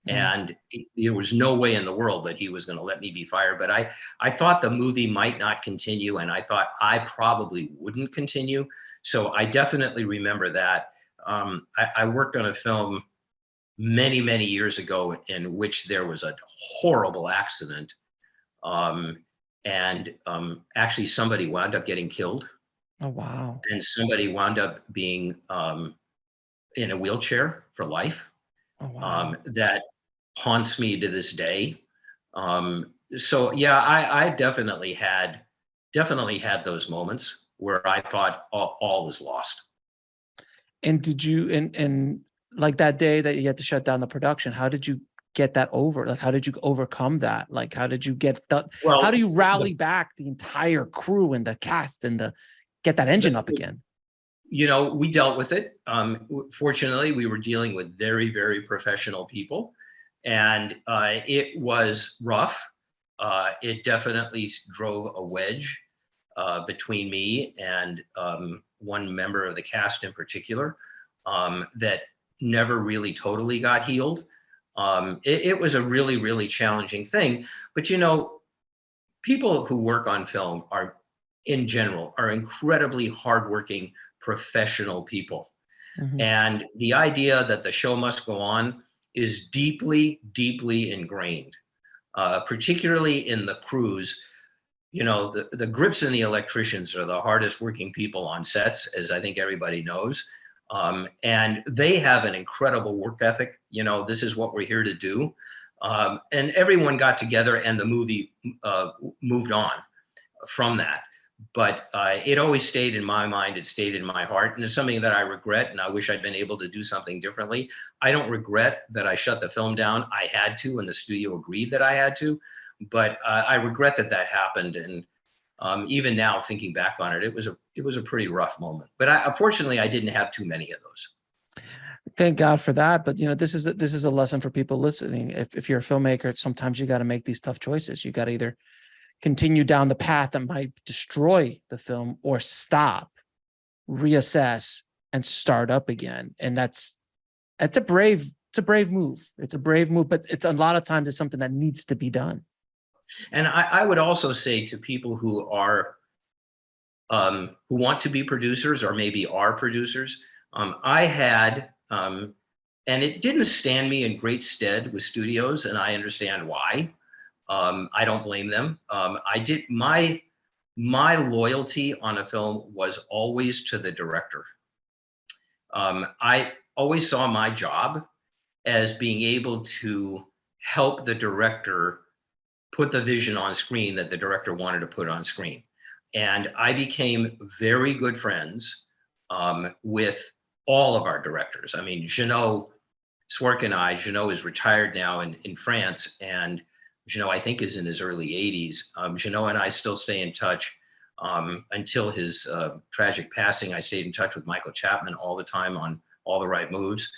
Mhm. And there was no way in the world that he was going to let me be fired. But I thought the movie might not continue, and I thought I probably wouldn't continue. So I definitely remember that. I worked on a film many, many years ago in which there was a horrible accident. Actually, somebody wound up getting killed, Oh, wow. and somebody wound up being in a wheelchair for life. Oh, wow. That haunts me to this day. So yeah, I definitely had those moments where I thought all is lost. And did you, and like that day that you had to shut down the production, how did you get that over? Like, how did you overcome that? Like, how did you get that? How do Well, you rally back the entire crew and the cast and get that engine up the, again? we dealt with it. Fortunately, we were dealing with very, very professional people, and it was rough. It definitely drove a wedge between me and one member of the cast in particular, that never really totally got healed. It was a really, really challenging thing. But people who work on film in general, are incredibly hardworking, professional people. Mhm. And the idea that the show must go on is deeply, deeply ingrained, particularly in the crews. The grips and the electricians are the hardest working people on sets, as I think everybody knows. And they have an incredible work ethic. This is what we're here to do. And everyone got together, and the movie moved on from that. But it always stayed in my mind. It stayed in my heart. And it's something that I regret, and I wish I'd been able to do something differently. I don't regret that I shut the film down. I had to, and the studio agreed that I had to. But I regret that happened. And even now, thinking back on it, it was a pretty rough moment. But unfortunately, I didn't have too many of those. Thank God for that. But this is a lesson for people listening. If you're a filmmaker, sometimes you got to make these tough choices. You got to either continue down the path that might destroy the film, or stop, reassess, and start up again. And that's a brave move. It's a brave move, but it's a lot of times it's something that needs to be done. And I would also say to people who want to be producers, or maybe are producers, I had, and it didn't stand me in great stead with studios, and I understand why. I don't blame them. I did my loyalty on a film was always to the director. I always saw my job as being able to help the director put the vision on screen that the director wanted to put on screen. And I became very good friends with all of our directors. I mean, Jeannot Jeannot is retired now in France, and Jeannot, I think, is in his early 80s. Jeannot and I still stay in touch. Until his tragic passing, I stayed in touch with Michael Chapman all the time on All the Right Moves.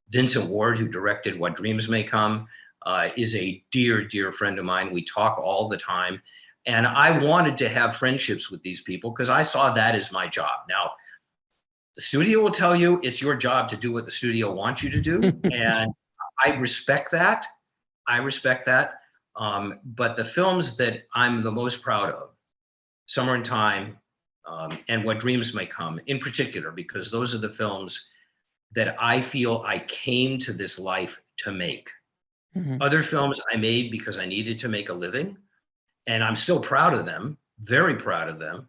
Vincent Ward, who directed What Dreams May Come, is a dear, dear friend of mine. We talk all the time. And I wanted to have friendships with these people because I saw that as my job. Now, the studio will tell you it's your job to do what the studio wants you to do. And I respect that. But the films that I'm the most proud of, Summer in Time, and What Dreams May Come in particular, because those are the films that I feel I came to this life to make. Mhm. Other films I made because I needed to make a living, and I'm still proud of them, very proud of them.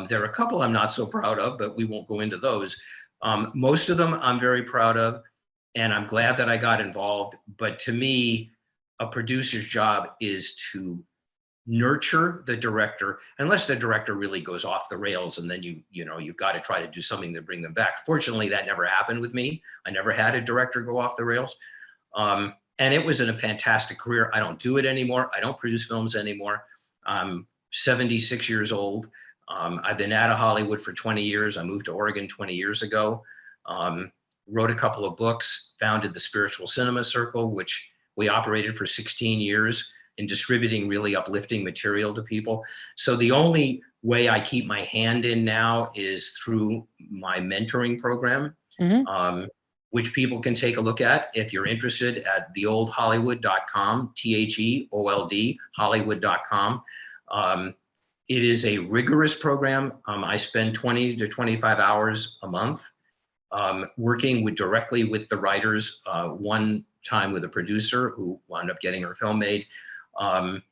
There are a couple I'm not so proud of, but we won't go into those. Most of them I'm very proud of, and I'm glad that I got involved. But to me, a producer's job is to nurture the director, unless the director really goes off the rails, and then you've got to try to do something to bring them back. Fortunately, that never happened with me. I never had a director go off the rails. And it was a fantastic career. I don't do it anymore. I don't produce films anymore. I'm 76 years old. I've been out of Hollywood for 20 years. I moved to Oregon 20 years ago. Wrote a couple of books, founded the Spiritual Cinema Circle, which we operated for 16 years in distributing really uplifting material to people. So the only way I keep my hand in now is through my mentoring program. Mhm. which people can take a look at if you're interested at theoldhollywood.com, THEOLD, Hollywood.com. It is a rigorous program. I spend 20 to 25 hours a month working directly with the writers, one time with a producer who wound up getting her film made. And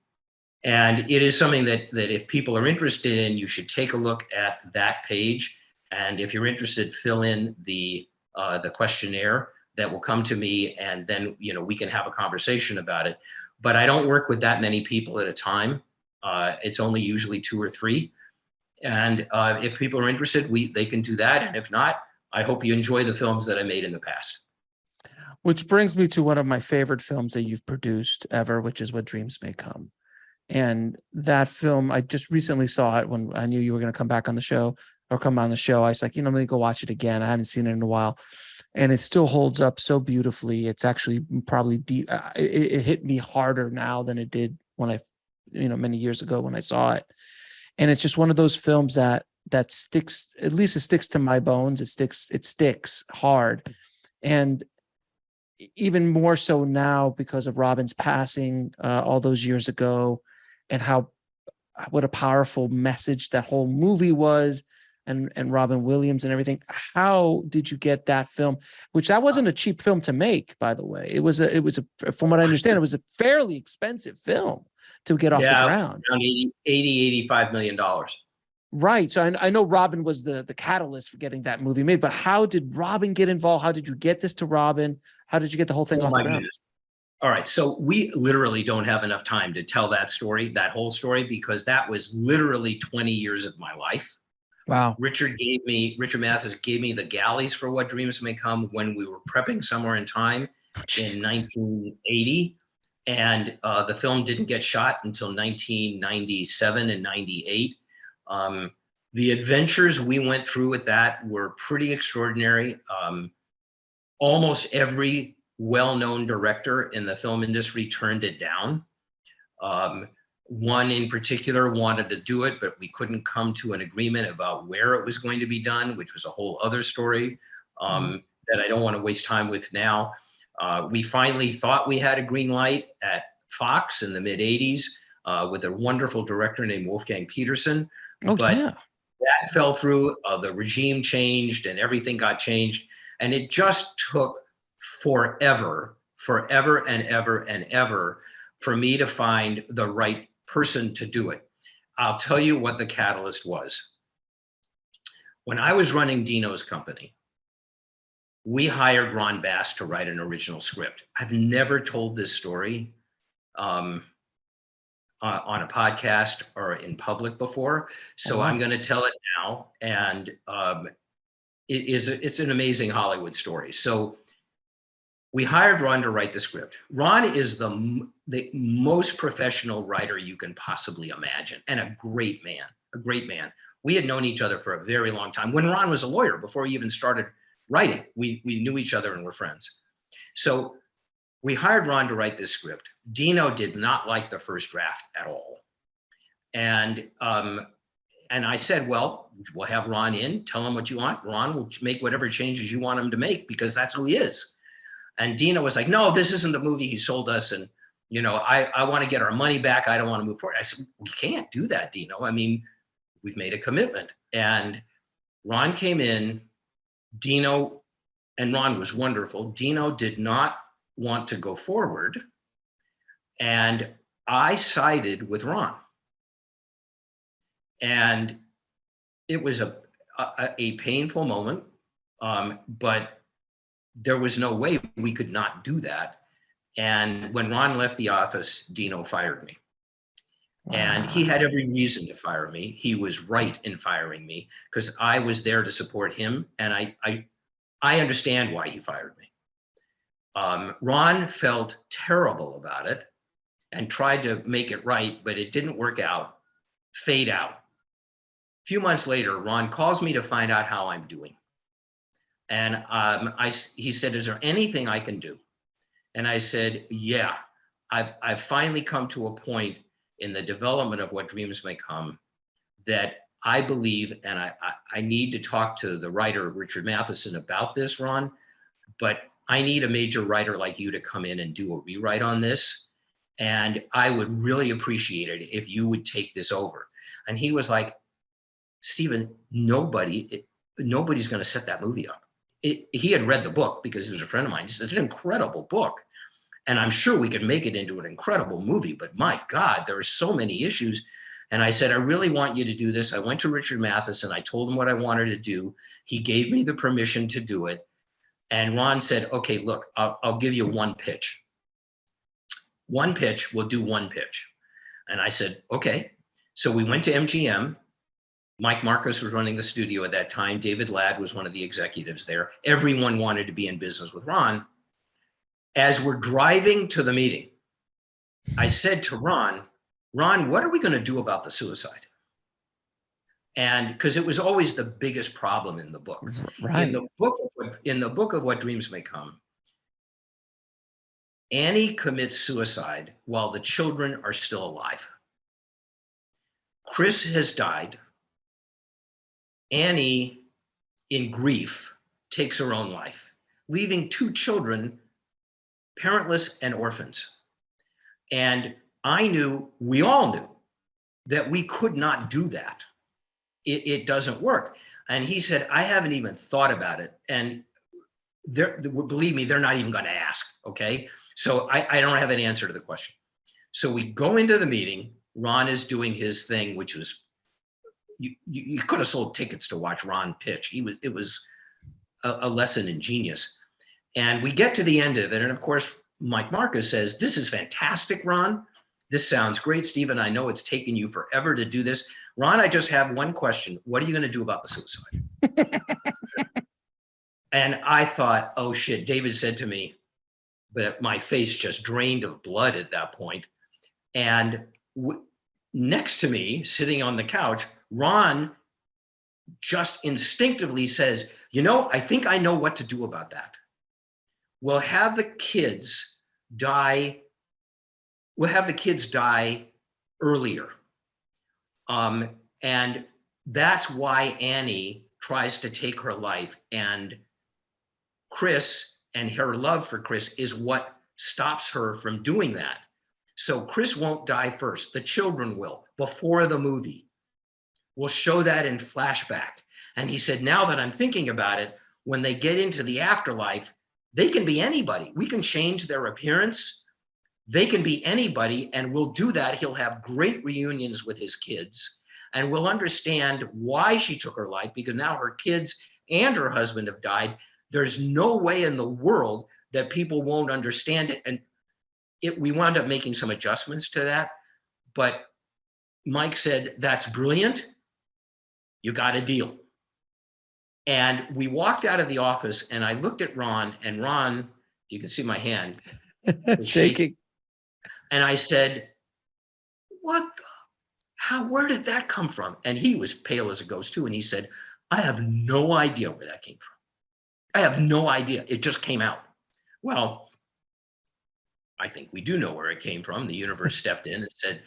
it is something that if people are interested in, you should take a look at that page. And if you're interested, fill in the questionnaire that will come to me, and then we can have a conversation about it. But I don't work with that many people at a time. It's only usually 2 or 3. And if people are interested, they can do that. And if not, I hope you enjoy the films that I made in the past. Which brings me to one of my favorite films that you've produced ever, which is What Dreams May Come. And that film, I just recently saw it when I knew you were going to come back on the show or come on the show. I was like, I'm going to go watch it again. I haven't seen it in a while. And it still holds up so beautifully. It's actually probably deep. It hit me harder now than it did when many years ago when I saw it. And it's just one of those films that sticks, at least it sticks to my bones. It sticks hard. And even more so now because of Robin's passing all those years ago, and what a powerful message that whole movie was, and Robin Williams and everything. How did you get that film? Which that wasn't a cheap film to make, by the way. It was from what I understand, it was a fairly expensive film to get off the ground. Around $85 million. Right. So I know Robin was the catalyst for getting that movie made, but how did Robin get involved? How did you get this to Robin? How did you get the whole thing off the ground? Goodness. All right. So we literally don't have enough time to tell that whole story, because that was literally 20 years of my life. Wow. Richard Mathis gave me the galleys for What Dreams May Come when we were prepping Somewhere in Time in 1980. And the film didn't get shot until 1997 and 98. The adventures we went through with that were pretty extraordinary. Almost every well-known director in the film industry turned it down. One in particular wanted to do it, but we couldn't come to an agreement about where it was going to be done, which was a whole other story that I don't want to waste time with now. We finally thought we had a green light at Fox in the mid-'80s with a wonderful director named Wolfgang Peterson. That fell through. The regime changed and everything got changed. And it just took forever and ever for me to find the right person to do it. I'll tell you what the catalyst was. When I was running Dino's company, we hired Ron Bass to write an original script. I've never told this story on a podcast or in public before, so I'm going to tell it now. And it's an amazing Hollywood story. So we hired Ron to write the script. Ron is the most professional writer you can possibly imagine, and a great man. We had known each other for a very long time. When Ron was a lawyer, before he even started writing, we knew each other and were friends. So we hired Ron to write this script. Dino did not like the first draft at all. And I said, well, we'll have Ron in, tell him what you want. Ron will make whatever changes you want him to make, because that's who he is. And Dino was like, no, this isn't the movie he sold us. And, I want to get our money back. I don't want to move forward. I said, we can't do that, Dino. I mean, we've made a commitment. And Ron came in. Dino, and Ron was wonderful. Dino did not want to go forward. And I sided with Ron. And it was a painful moment, but there was no way we could not do that. And when Ron left the office, Dino fired me. Wow. And he had every reason to fire me. He was right in firing me, because I was there to support him. And I understand why he fired me. Ron felt terrible about it and tried to make it right, but it didn't work out. Fade out. A few months later, Ron calls me to find out how I'm doing. And he said, is there anything I can do? And I said, yeah, I've finally come to a point in the development of What Dreams May Come that I believe, and I need to talk to the writer, Richard Matheson, about this, Ron, but I need a major writer like you to come in and do a rewrite on this. And I would really appreciate it if you would take this over. And he was like, Stephen, nobody's going to set that movie up. He had read the book because he was a friend of mine. He says, it's an incredible book. And I'm sure we could make it into an incredible movie, but my God, there are so many issues. And I said, I really want you to do this. I went to Richard Matheson. I told him what I wanted to do. He gave me the permission to do it. And Ron said, okay, look, I'll give you one pitch. One pitch, we'll do one pitch. And I said, okay. So we went to MGM. Mike Marcus was running the studio at that time. David Ladd was one of the executives there. Everyone wanted to be in business with Ron. As we're driving to the meeting, I said to Ron, what are we going to do about the suicide? And because it was always the biggest problem in the book. Right. In the book of What Dreams May Come, Annie commits suicide while the children are still alive. Chris has died. Annie, in grief, takes her own life, leaving two children parentless and orphans. And we all knew that we could not do that. It doesn't work. And he said, I haven't even thought about it. And believe me, they're not even going to ask, okay? So I don't have an answer to the question. So we go into the meeting. Ron is doing his thing, which was, you could have sold tickets to watch Ron pitch. It was a lesson in genius. And we get to the end of it. And of course, Mike Marcus says, this is fantastic, Ron. This sounds great, Stephen. I know it's taken you forever to do this. Ron, I just have one question. What are you going to do about the suicide? And I thought, oh shit, David said to me, but my face just drained of blood at that point. And next to me, sitting on the couch, Ron just instinctively says, I think I know what to do about that. We'll have the kids die. We'll have the kids die earlier. And that's why Annie tries to take her life. And Chris and her love for Chris is what stops her from doing that. So Chris won't die first. The children will, before the movie. We'll show that in flashback. And he said, now that I'm thinking about it, when they get into the afterlife, they can be anybody. We can change their appearance. They can be anybody, and we'll do that. He'll have great reunions with his kids, and we'll understand why she took her life, because now her kids and her husband have died. There's no way in the world that people won't understand it. And we wound up making some adjustments to that, but Mike said, that's brilliant. You got a deal. And we walked out of the office, and I looked at Ron, and Ron, you can see my hand shaking. And I said, where did that come from? And he was pale as a ghost too. And he said, I have no idea where that came from. I have no idea. It just came out. Well, I think we do know where it came from. The universe stepped in and said,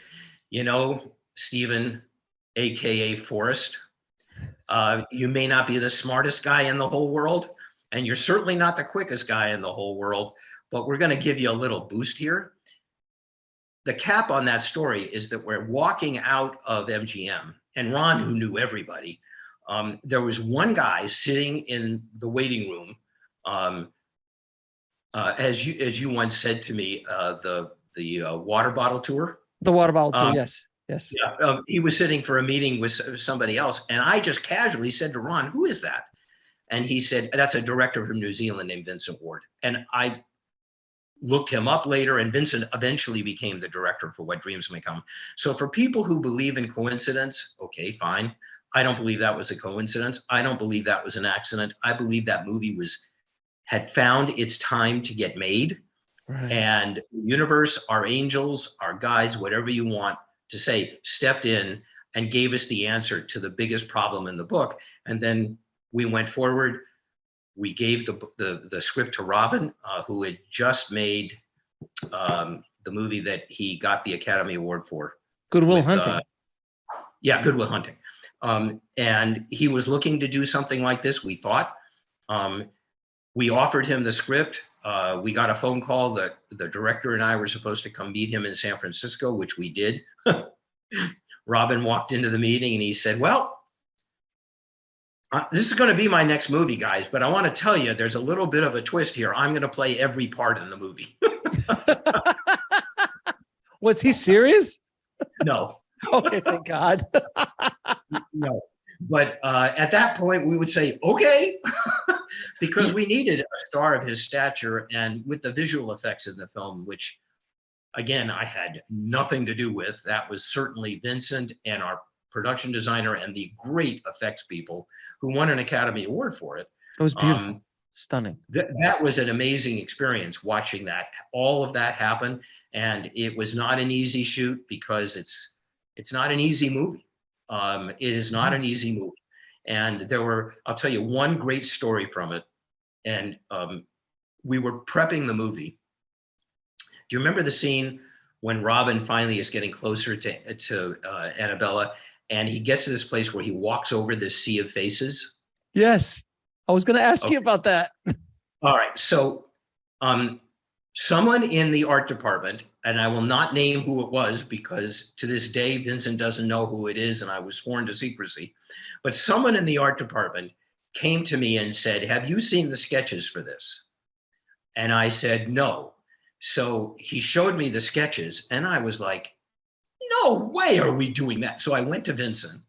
Stephen, AKA Forrest, you may not be the smartest guy in the whole world, and you're certainly not the quickest guy in the whole world, but we're going to give you a little boost here. The cap on that story is that we're walking out of MGM, and Ron, who knew everybody, there was one guy sitting in the waiting room, as you once said to me, the water bottle tour. The water bottle tour, yes. Yeah, he was sitting for a meeting with somebody else, and I just casually said to Ron, "Who is that?" And he said, "That's a director from New Zealand named Vincent Ward." And I looked him up later, and Vincent eventually became the director for What Dreams May Come. So for people who believe in coincidence, okay, fine. I don't believe that was a coincidence. I don't believe that was an accident. I believe that movie had found its time to get made. Right. And the universe, our angels, our guides, whatever you want to say, stepped in and gave us the answer to the biggest problem in the book. And then we went forward. We gave the script to Robin, who had just made the movie that he got the Academy Award for. Good Will Hunting. Yeah, Good Will Hunting. And he was looking to do something like this, we thought. We offered him the script. We got a phone call that the director and I were supposed to come meet him in San Francisco, which we did. Robin walked into the meeting and he said, well, this is going to be my next movie, guys, but I want to tell you, there's a little bit of a twist here. I'm going to play every part in the movie. Was he serious? No. Okay, thank God. No. But at that point, we would say, okay, because we needed a star of his stature, and with the visual effects in the film, which, again, I had nothing to do with. That was certainly Vincent and our production designer and the great effects people who won an Academy Award for it. It was beautiful, stunning. That was an amazing experience watching that, all of that happen. And it was not an easy shoot because it's not an easy movie. It is not an easy movie. And there were, I'll tell you one great story from it. And we were prepping the movie. Do you remember the scene when Robin finally is getting closer to Annabella, and he gets to this place where he walks over this sea of faces? Yes, I was going to ask you about that. All right, so someone in the art department, and I will not name who it was because to this day, Vincent doesn't know who it is, and I was sworn to secrecy, but someone in the art department came to me and said, have you seen the sketches for this? And I said, no. So he showed me the sketches and I was like, no way are we doing that. So I went to Vincent.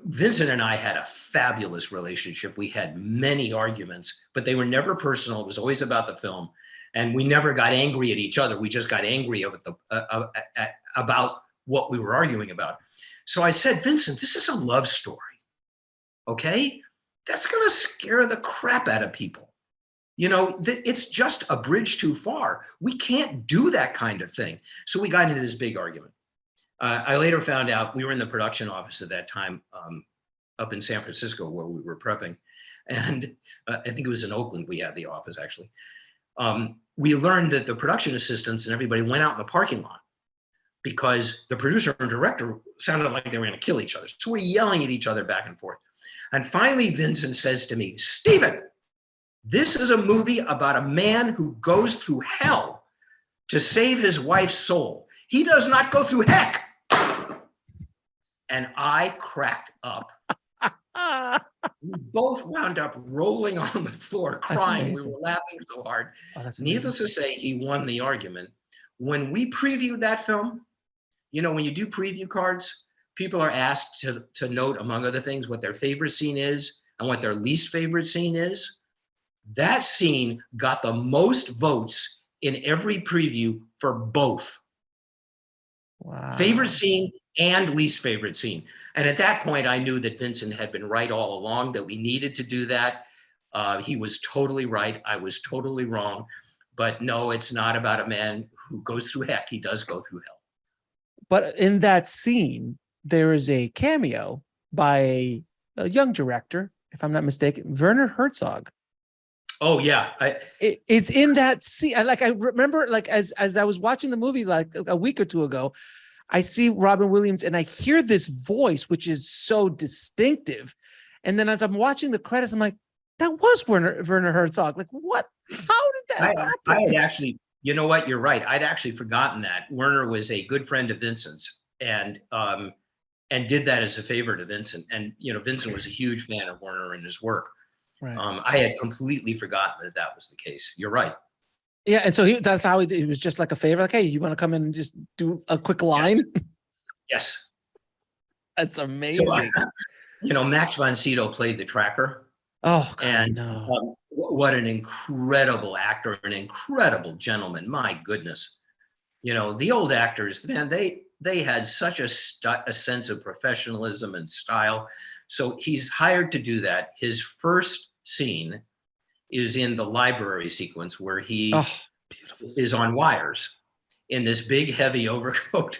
Vincent and I had a fabulous relationship. We had many arguments, but they were never personal. It was always about the film. And we never got angry at each other. We just got angry about what we were arguing about. So I said, Vincent, this is a love story, okay? That's gonna scare the crap out of people. You know, it's just a bridge too far. We can't do that kind of thing. So we got into this big argument. I later found out we were in the production office at that time up in San Francisco where we were prepping. And I think it was in Oakland we had the office actually. We learned that the production assistants and everybody went out in the parking lot because the producer and director sounded like they were going to kill each other. So we're yelling at each other back and forth. And finally, Vincent says to me, Stephen, this is a movie about a man who goes through hell to save his wife's soul. He does not go through heck. And I cracked up. We both wound up rolling on the floor, crying. We were laughing so hard. Needless to say, he won the argument. When we previewed that film, you know, when you do preview cards, people are asked to note, among other things, what their favorite scene is and what their least favorite scene is. That scene got the most votes in every preview for both. Wow. Favorite scene and least favorite scene. And at that point, I knew that Vincent had been right all along, that we needed to do that. He was totally right. I was totally wrong. But no, it's not about a man who goes through heck. He does go through hell. But in that scene, there is a cameo by a young director, if I'm not mistaken, Werner Herzog. Oh yeah, it's in that scene. I remember, like as I was watching the movie like a week or two ago, I see Robin Williams and I hear this voice, which is so distinctive. And then as I'm watching the credits, I'm like, that was Werner Herzog. Like, what? How did that happen? I had actually, you know what? You're right. I'd actually forgotten that Werner was a good friend of Vincent's, and did that as a favor to Vincent. And you know, Vincent was a huge fan of Werner and his work. Right. I had completely forgotten that was the case. You're right. Yeah, and so that's how it was, just like a favor. Like, hey, you want to come in and just do a quick line? Yes. That's amazing. So, you know, Max von Sydow played the tracker. Oh, God, and no. What an incredible actor, an incredible gentleman. My goodness. You know, the old actors, man, they had such a sense of professionalism and style. So he's hired to do that. His first scene is in the library sequence where he is on wires in this big, heavy overcoat.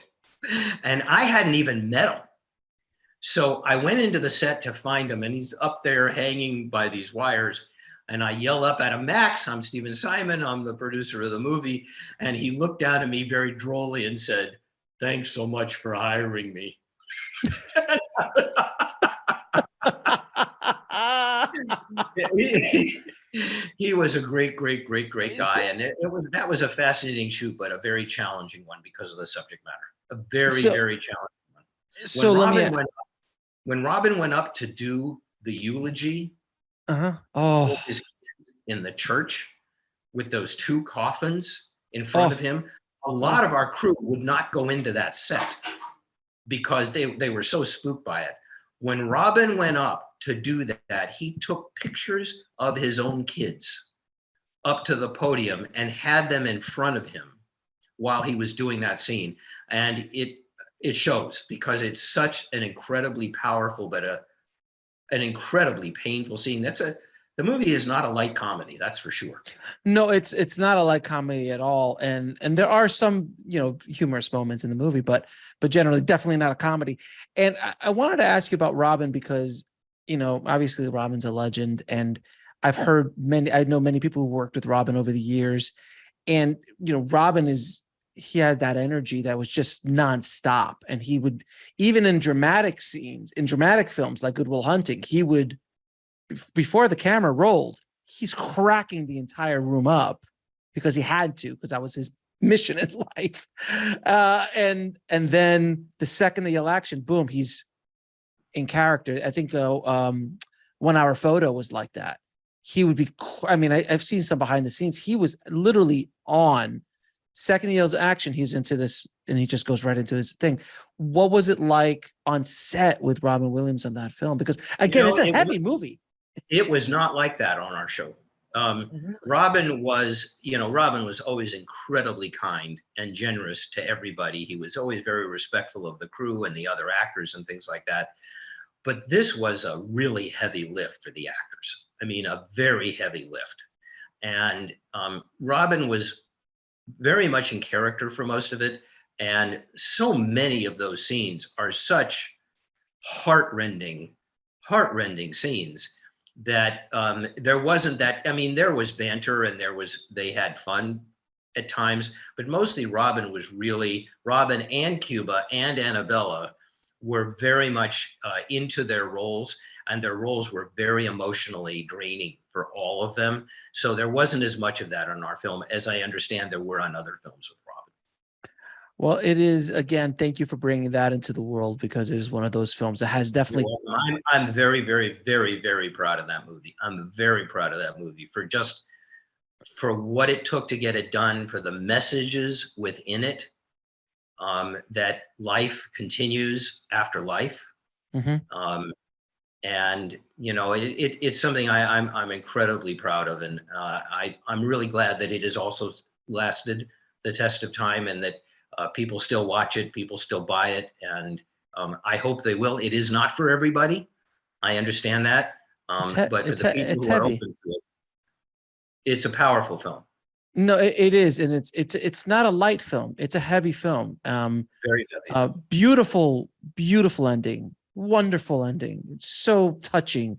And I hadn't even met him. So I went into the set to find him, and he's up there hanging by these wires. And I yell up at him, Max, I'm Stephen Simon. I'm the producer of the movie. And he looked down at me very drolly and said, thanks so much for hiring me. He was a great, great, great, great guy, So, and that was a fascinating shoot, but a very challenging one because of the subject matter. A very, so, very challenging one. When so let me. Robin went when Robin went up to do the eulogy Uh-huh. for Oh, his kids in the church with those two coffins in front of oh, him, a oh. lot of our crew would not go into that set because they were so spooked by it. When Robin went up to do that, he took pictures of his own kids up to the podium and had them in front of him while he was doing that scene. And it shows because it's such an incredibly powerful, but an incredibly painful scene. The movie is not a light comedy, that's for sure. No, it's not a light comedy at all, and there are some humorous moments in the movie, but generally definitely not a comedy. And I wanted to ask you about Robin because obviously Robin's a legend, and I know many people who worked with Robin over the years, and Robin he had that energy that was just nonstop, and he would, even in dramatic scenes, in dramatic films like Good Will Hunting, he would, before the camera rolled, he's cracking the entire room up because he had to, because that was his mission in life. And then the second they yell action, boom, he's in character. I think 1 Hour Photo was like that. He would be, I mean, I've seen some behind the scenes. He was literally on. Second he yells action, he's into this, and he just goes right into his thing. What was it like on set with Robin Williams on that film? Because again, it's a heavy movie. It was not like that on our show. Robin was always incredibly kind and generous to everybody. He was always very respectful of the crew and the other actors and things like that. But this was a really heavy lift for the actors. I mean, a very heavy lift. And Robin was very much in character for most of it. And so many of those scenes are such heartrending scenes that there wasn't that. I mean, there was banter and they had fun at times, but mostly Robin and Cuba and Annabella were very much into their roles, and their roles were very emotionally draining for all of them. So there wasn't as much of that on our film as I understand there were on other films with Robin. Well, it is, again, thank you for bringing that into the world, because it is one of those films that has definitely. I'm very, very, very, very proud of that movie. I'm very proud of that movie for what it took to get it done, for the messages within it, that life continues after life. Mm-hmm. And it's something I'm incredibly proud of, and I'm really glad that it has also lasted the test of time, and that people still watch it, people still buy it, and I hope they will. It is not for everybody, I understand that, but for the people who are open to it, it's a powerful film. No, it is, and it's not a light film. It's a heavy film. Very heavy. Beautiful, beautiful ending. Wonderful ending. It's so touching,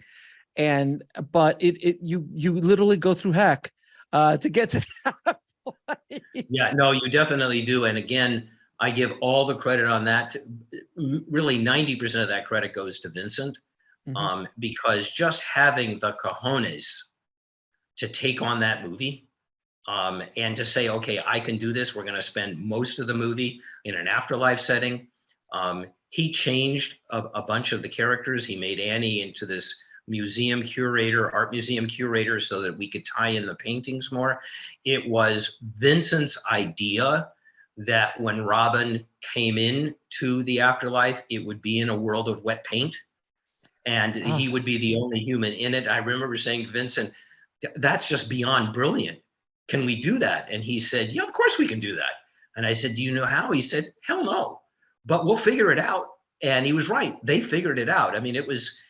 but you literally go through heck to get to that point. Yeah, no, you definitely do. And again, I give all the credit on that. Really, 90% of that credit goes to Vincent, because just having the cojones to take on that movie, and to say, okay, I can do this. We're going to spend most of the movie in an afterlife setting. He changed a bunch of the characters. He made Annie into this art museum curator, so that we could tie in the paintings more. It was Vincent's idea that when Robin came in to the afterlife, it would be in a world of wet paint, and he would be the only human in it. I remember saying to Vincent, that's just beyond brilliant. Can we do that? And he said, yeah, of course we can do that. And I said, do you know how? He said, hell no, but we'll figure it out. And he was right. They figured it out. I mean, it was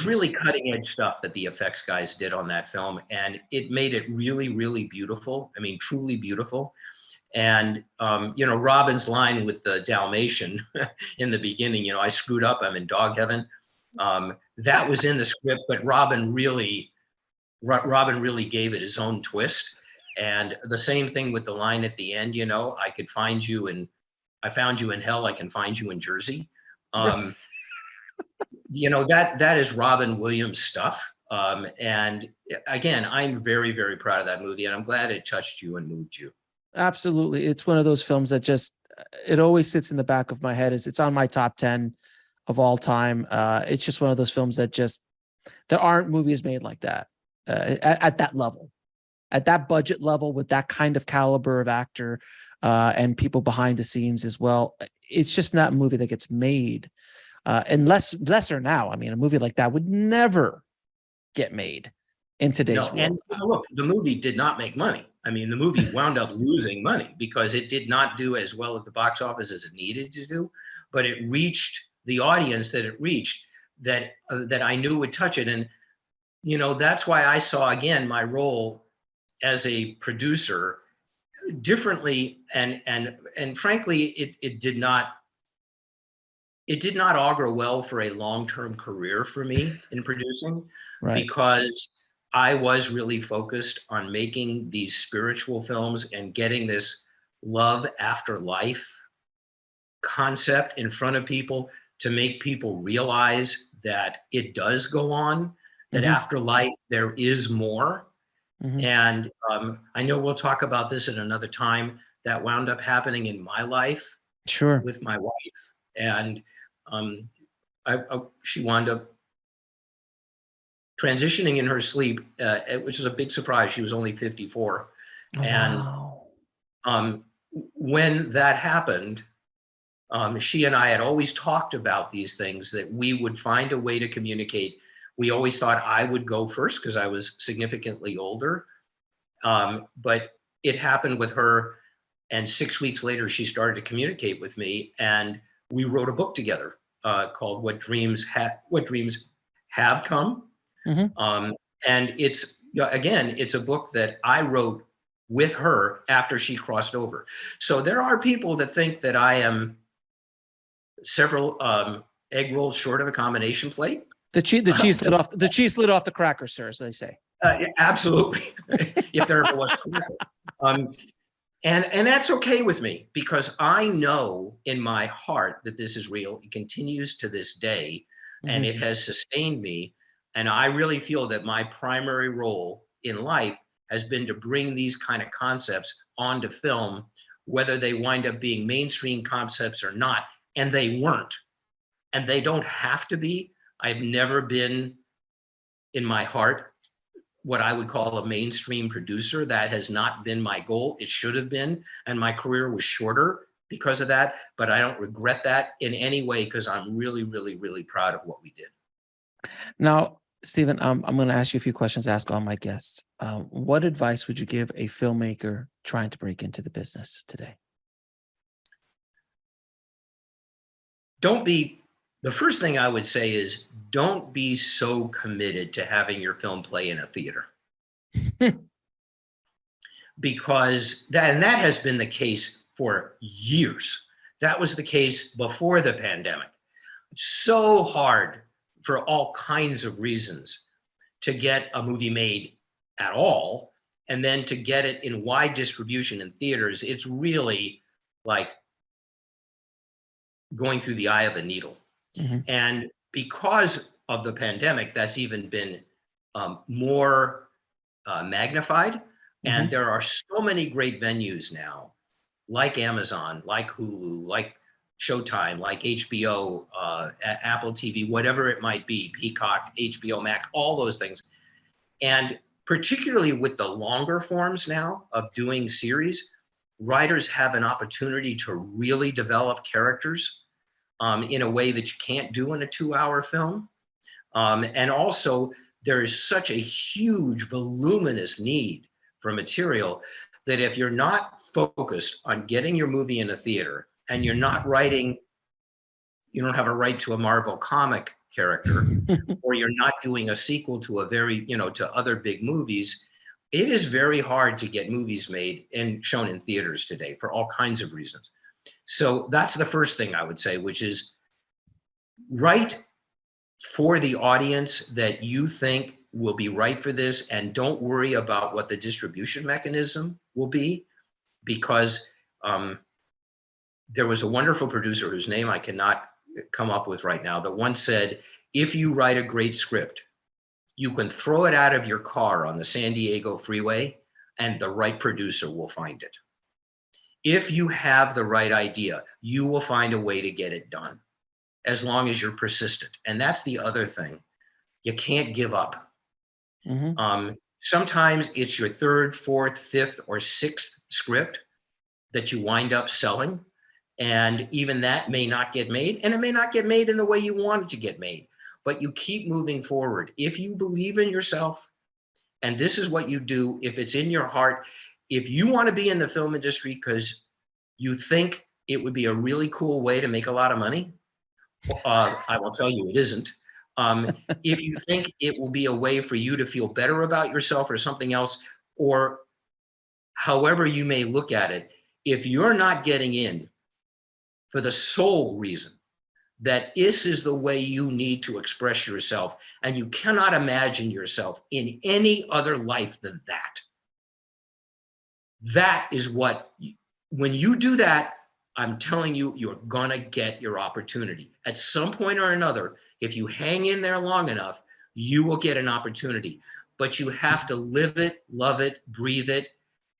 really cutting edge stuff that the effects guys did on that film. And it made it really, really beautiful. I mean, truly beautiful. And, Robin's line with the Dalmatian in the beginning, I screwed up, I'm in dog heaven. That was in the script, but Robin really gave it his own twist. And the same thing with the line at the end, I found you in hell, I can find you in Jersey. Um, you know, that is Robin Williams stuff. And again, I'm very, very proud of that movie, and I'm glad it touched you and moved you. Absolutely. It's one of those films that just, it always sits in the back of my head. It's on my top 10 of all time. It's just one of those films that just, there aren't movies made like that at that level, at that budget level, with that kind of caliber of actor and people behind the scenes as well. It's just not a movie that gets made. And lesser now. I mean, a movie like that would never get made in today's No, world. and look, the movie did not make money. I mean, the movie wound up losing money because it did not do as well at the box office as it needed to do, but it reached the audience that it reached, that that I knew would touch it. And you know, that's why I saw again my role as a producer differently, and frankly, it did not augur well for a long-term career for me in producing, Right. because I was really focused on making these spiritual films and getting this love after life concept in front of people, to make people realize that it does go on, that after life there is more. And I know we'll talk about this at another time. That wound up happening in my life, Sure. with my wife, and she wound up transitioning in her sleep, which was a big surprise. She was only 54. Oh, And wow. when that happened, she and I had always talked about these things, that we would find a way to communicate. We always thought I would go first because I was significantly older. But it happened with her. And 6 weeks later, she started to communicate with me, and we wrote a book together called What Dreams Have Come. And it's, again, it's a book that I wrote with her after she crossed over. So there are people that think that I am several egg rolls short of a combination plate. The cheese slid off the cracker, sir, as they say. Absolutely, if there ever was a cracker. And that's okay with me, because I know in my heart that this is real. It continues to this day, and it has sustained me. And I really feel that my primary role in life has been to bring these kind of concepts onto film, whether they wind up being mainstream concepts or not. And they weren't, and they don't have to be. I've never been, in my heart, what I would call a mainstream producer. That has not been my goal. It should have been, and my career was shorter because of that, but I don't regret that in any way, because I'm really, really, really proud of what we did. Now, Stephen, I'm going to ask you a few questions, ask all my guests. What advice would you give a filmmaker trying to break into the business today? The first thing I would say is, don't be so committed to having your film play in a theater. Because that has been the case for years. That was the case before the pandemic. So hard, for all kinds of reasons, to get a movie made at all, and then to get it in wide distribution in theaters. It's really like going through the eye of a needle. And because of the pandemic, that's even been more magnified. And there are so many great venues now, like Amazon, like Hulu, like Showtime, like HBO, Apple TV, whatever it might be, Peacock, HBO Max, all those things. And particularly with the longer forms now of doing series, writers have an opportunity to really develop characters in a way that you can't do in a 2-hour film. And also, there is such a huge, voluminous need for material that if you're not focused on getting your movie in a theater, and you're not writing, you don't have a right to a Marvel comic character, or you're not doing a sequel to a to other big movies, it is very hard to get movies made and shown in theaters today for all kinds of reasons. So that's the first thing I would say, which is write for the audience that you think will be right for this, and don't worry about what the distribution mechanism will be, because there was a wonderful producer whose name I cannot come up with right now that once said, if you write a great script, you can throw it out of your car on the San Diego freeway and the right producer will find it. If you have the right idea, you will find a way to get it done as long as you're persistent. And that's the other thing. You can't give up. Sometimes it's your third, fourth, fifth, or sixth script that you wind up selling. And even that may not get made, and it may not get made in the way you want it to get made, but you keep moving forward. If you believe in yourself, and this is what you do, if it's in your heart, if you want to be in the film industry because you think it would be a really cool way to make a lot of money, I will tell you it isn't. If you think it will be a way for you to feel better about yourself or something else, or however you may look at it, if you're not getting in for the sole reason that this is the way you need to express yourself, and you cannot imagine yourself in any other life than that. That is what, when you do that, I'm telling you, you're gonna get your opportunity. At some point or another, if you hang in there long enough, you will get an opportunity. But you have to live it, love it, breathe it,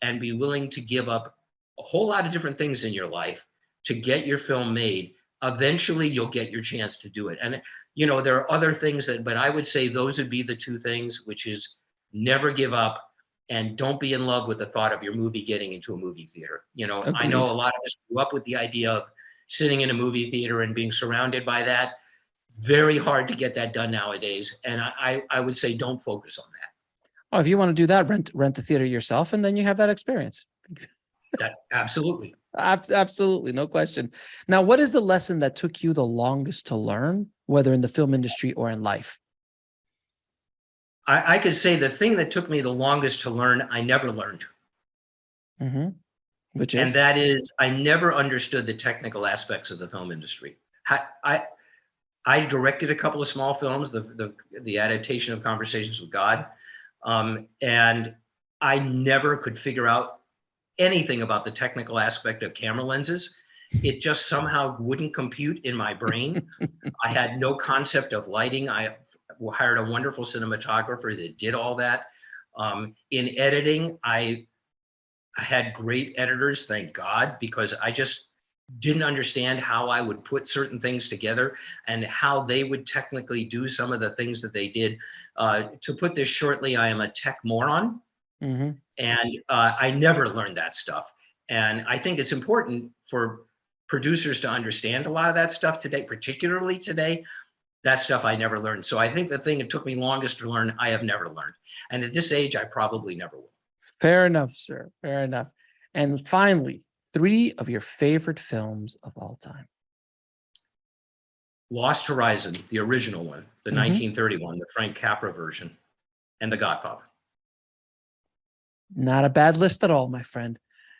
and be willing to give up a whole lot of different things in your life to get your film made. Eventually you'll get your chance to do it. And you know, there are other things that, but I would say those would be the two things, which is never give up and don't be in love with the thought of your movie getting into a movie theater. You know, Agreed. I know a lot of us grew up with the idea of sitting in a movie theater and being surrounded by that. Very hard to get that done nowadays. And I would say don't focus on that. Oh, if you want to do that, rent the theater yourself, and then you have that experience. That absolutely. Absolutely, no question. Now, what is the lesson that took you the longest to learn, whether in the film industry or in life? I could say the thing that took me the longest to learn, I never learned. Which is? And that is, I never understood the technical aspects of the film industry. I directed a couple of small films, the adaptation of Conversations with God, and I never could figure out anything about the technical aspect of camera lenses. It just somehow wouldn't compute in my brain. I had no concept of lighting. I hired a wonderful cinematographer that did all that. In editing, I had great editors, thank God, because I just didn't understand how I would put certain things together and how they would technically do some of the things that they did. To put this shortly, I am a tech moron. And I never learned that stuff. And I think it's important for producers to understand a lot of that stuff today, particularly today. That stuff I never learned. So I think the thing that took me longest to learn, I have never learned. And at this age, I probably never will. Fair enough, sir. Fair enough. And finally, 3 of your favorite films of all time. Lost Horizon, the original one, the 1931, the Frank Capra version, and The Godfather. Not a bad list at all, my friend.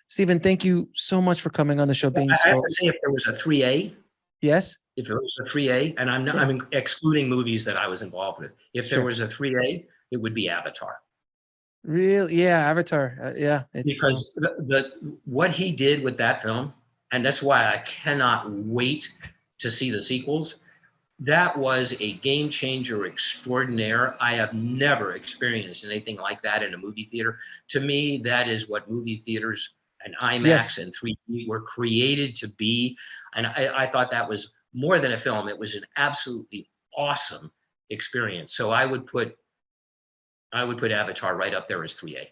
Stephen, thank you so much for coming on the show. Being I have to say, if there was a 3A, yes, if there was a 3A, and I'm excluding movies that I was involved with. If there was a 3A, it would be Avatar. Really? Yeah, Avatar. Yeah, it's because what he did with that film, and that's why I cannot wait to see the sequels. That was a game changer extraordinaire. I have never experienced anything like that in a movie theater. To me, that is what movie theaters and IMAX and 3D were created to be. And I thought that was more than a film. It was an absolutely awesome experience. So I would put Avatar right up there as 3A.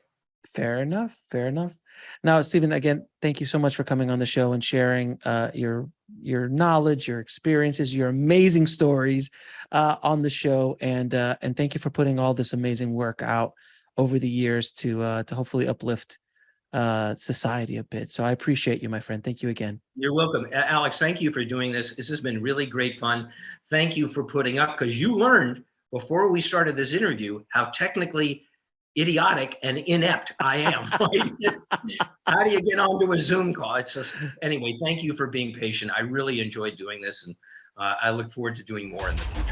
Fair enough. Fair enough. Now, Stephen, again, thank you so much for coming on the show and sharing your knowledge, your experiences, your amazing stories on the show, and thank you for putting all this amazing work out over the years to hopefully uplift society a bit. So I appreciate you, my friend. Thank you again. You're welcome, Alex. Thank you for doing this. This has been really great fun. Thank you for putting up, because you learned before we started this interview how technically idiotic and inept I am. Right? How do you get onto a Zoom call? It's just, anyway, thank you for being patient. I really enjoyed doing this, and I look forward to doing more in the future.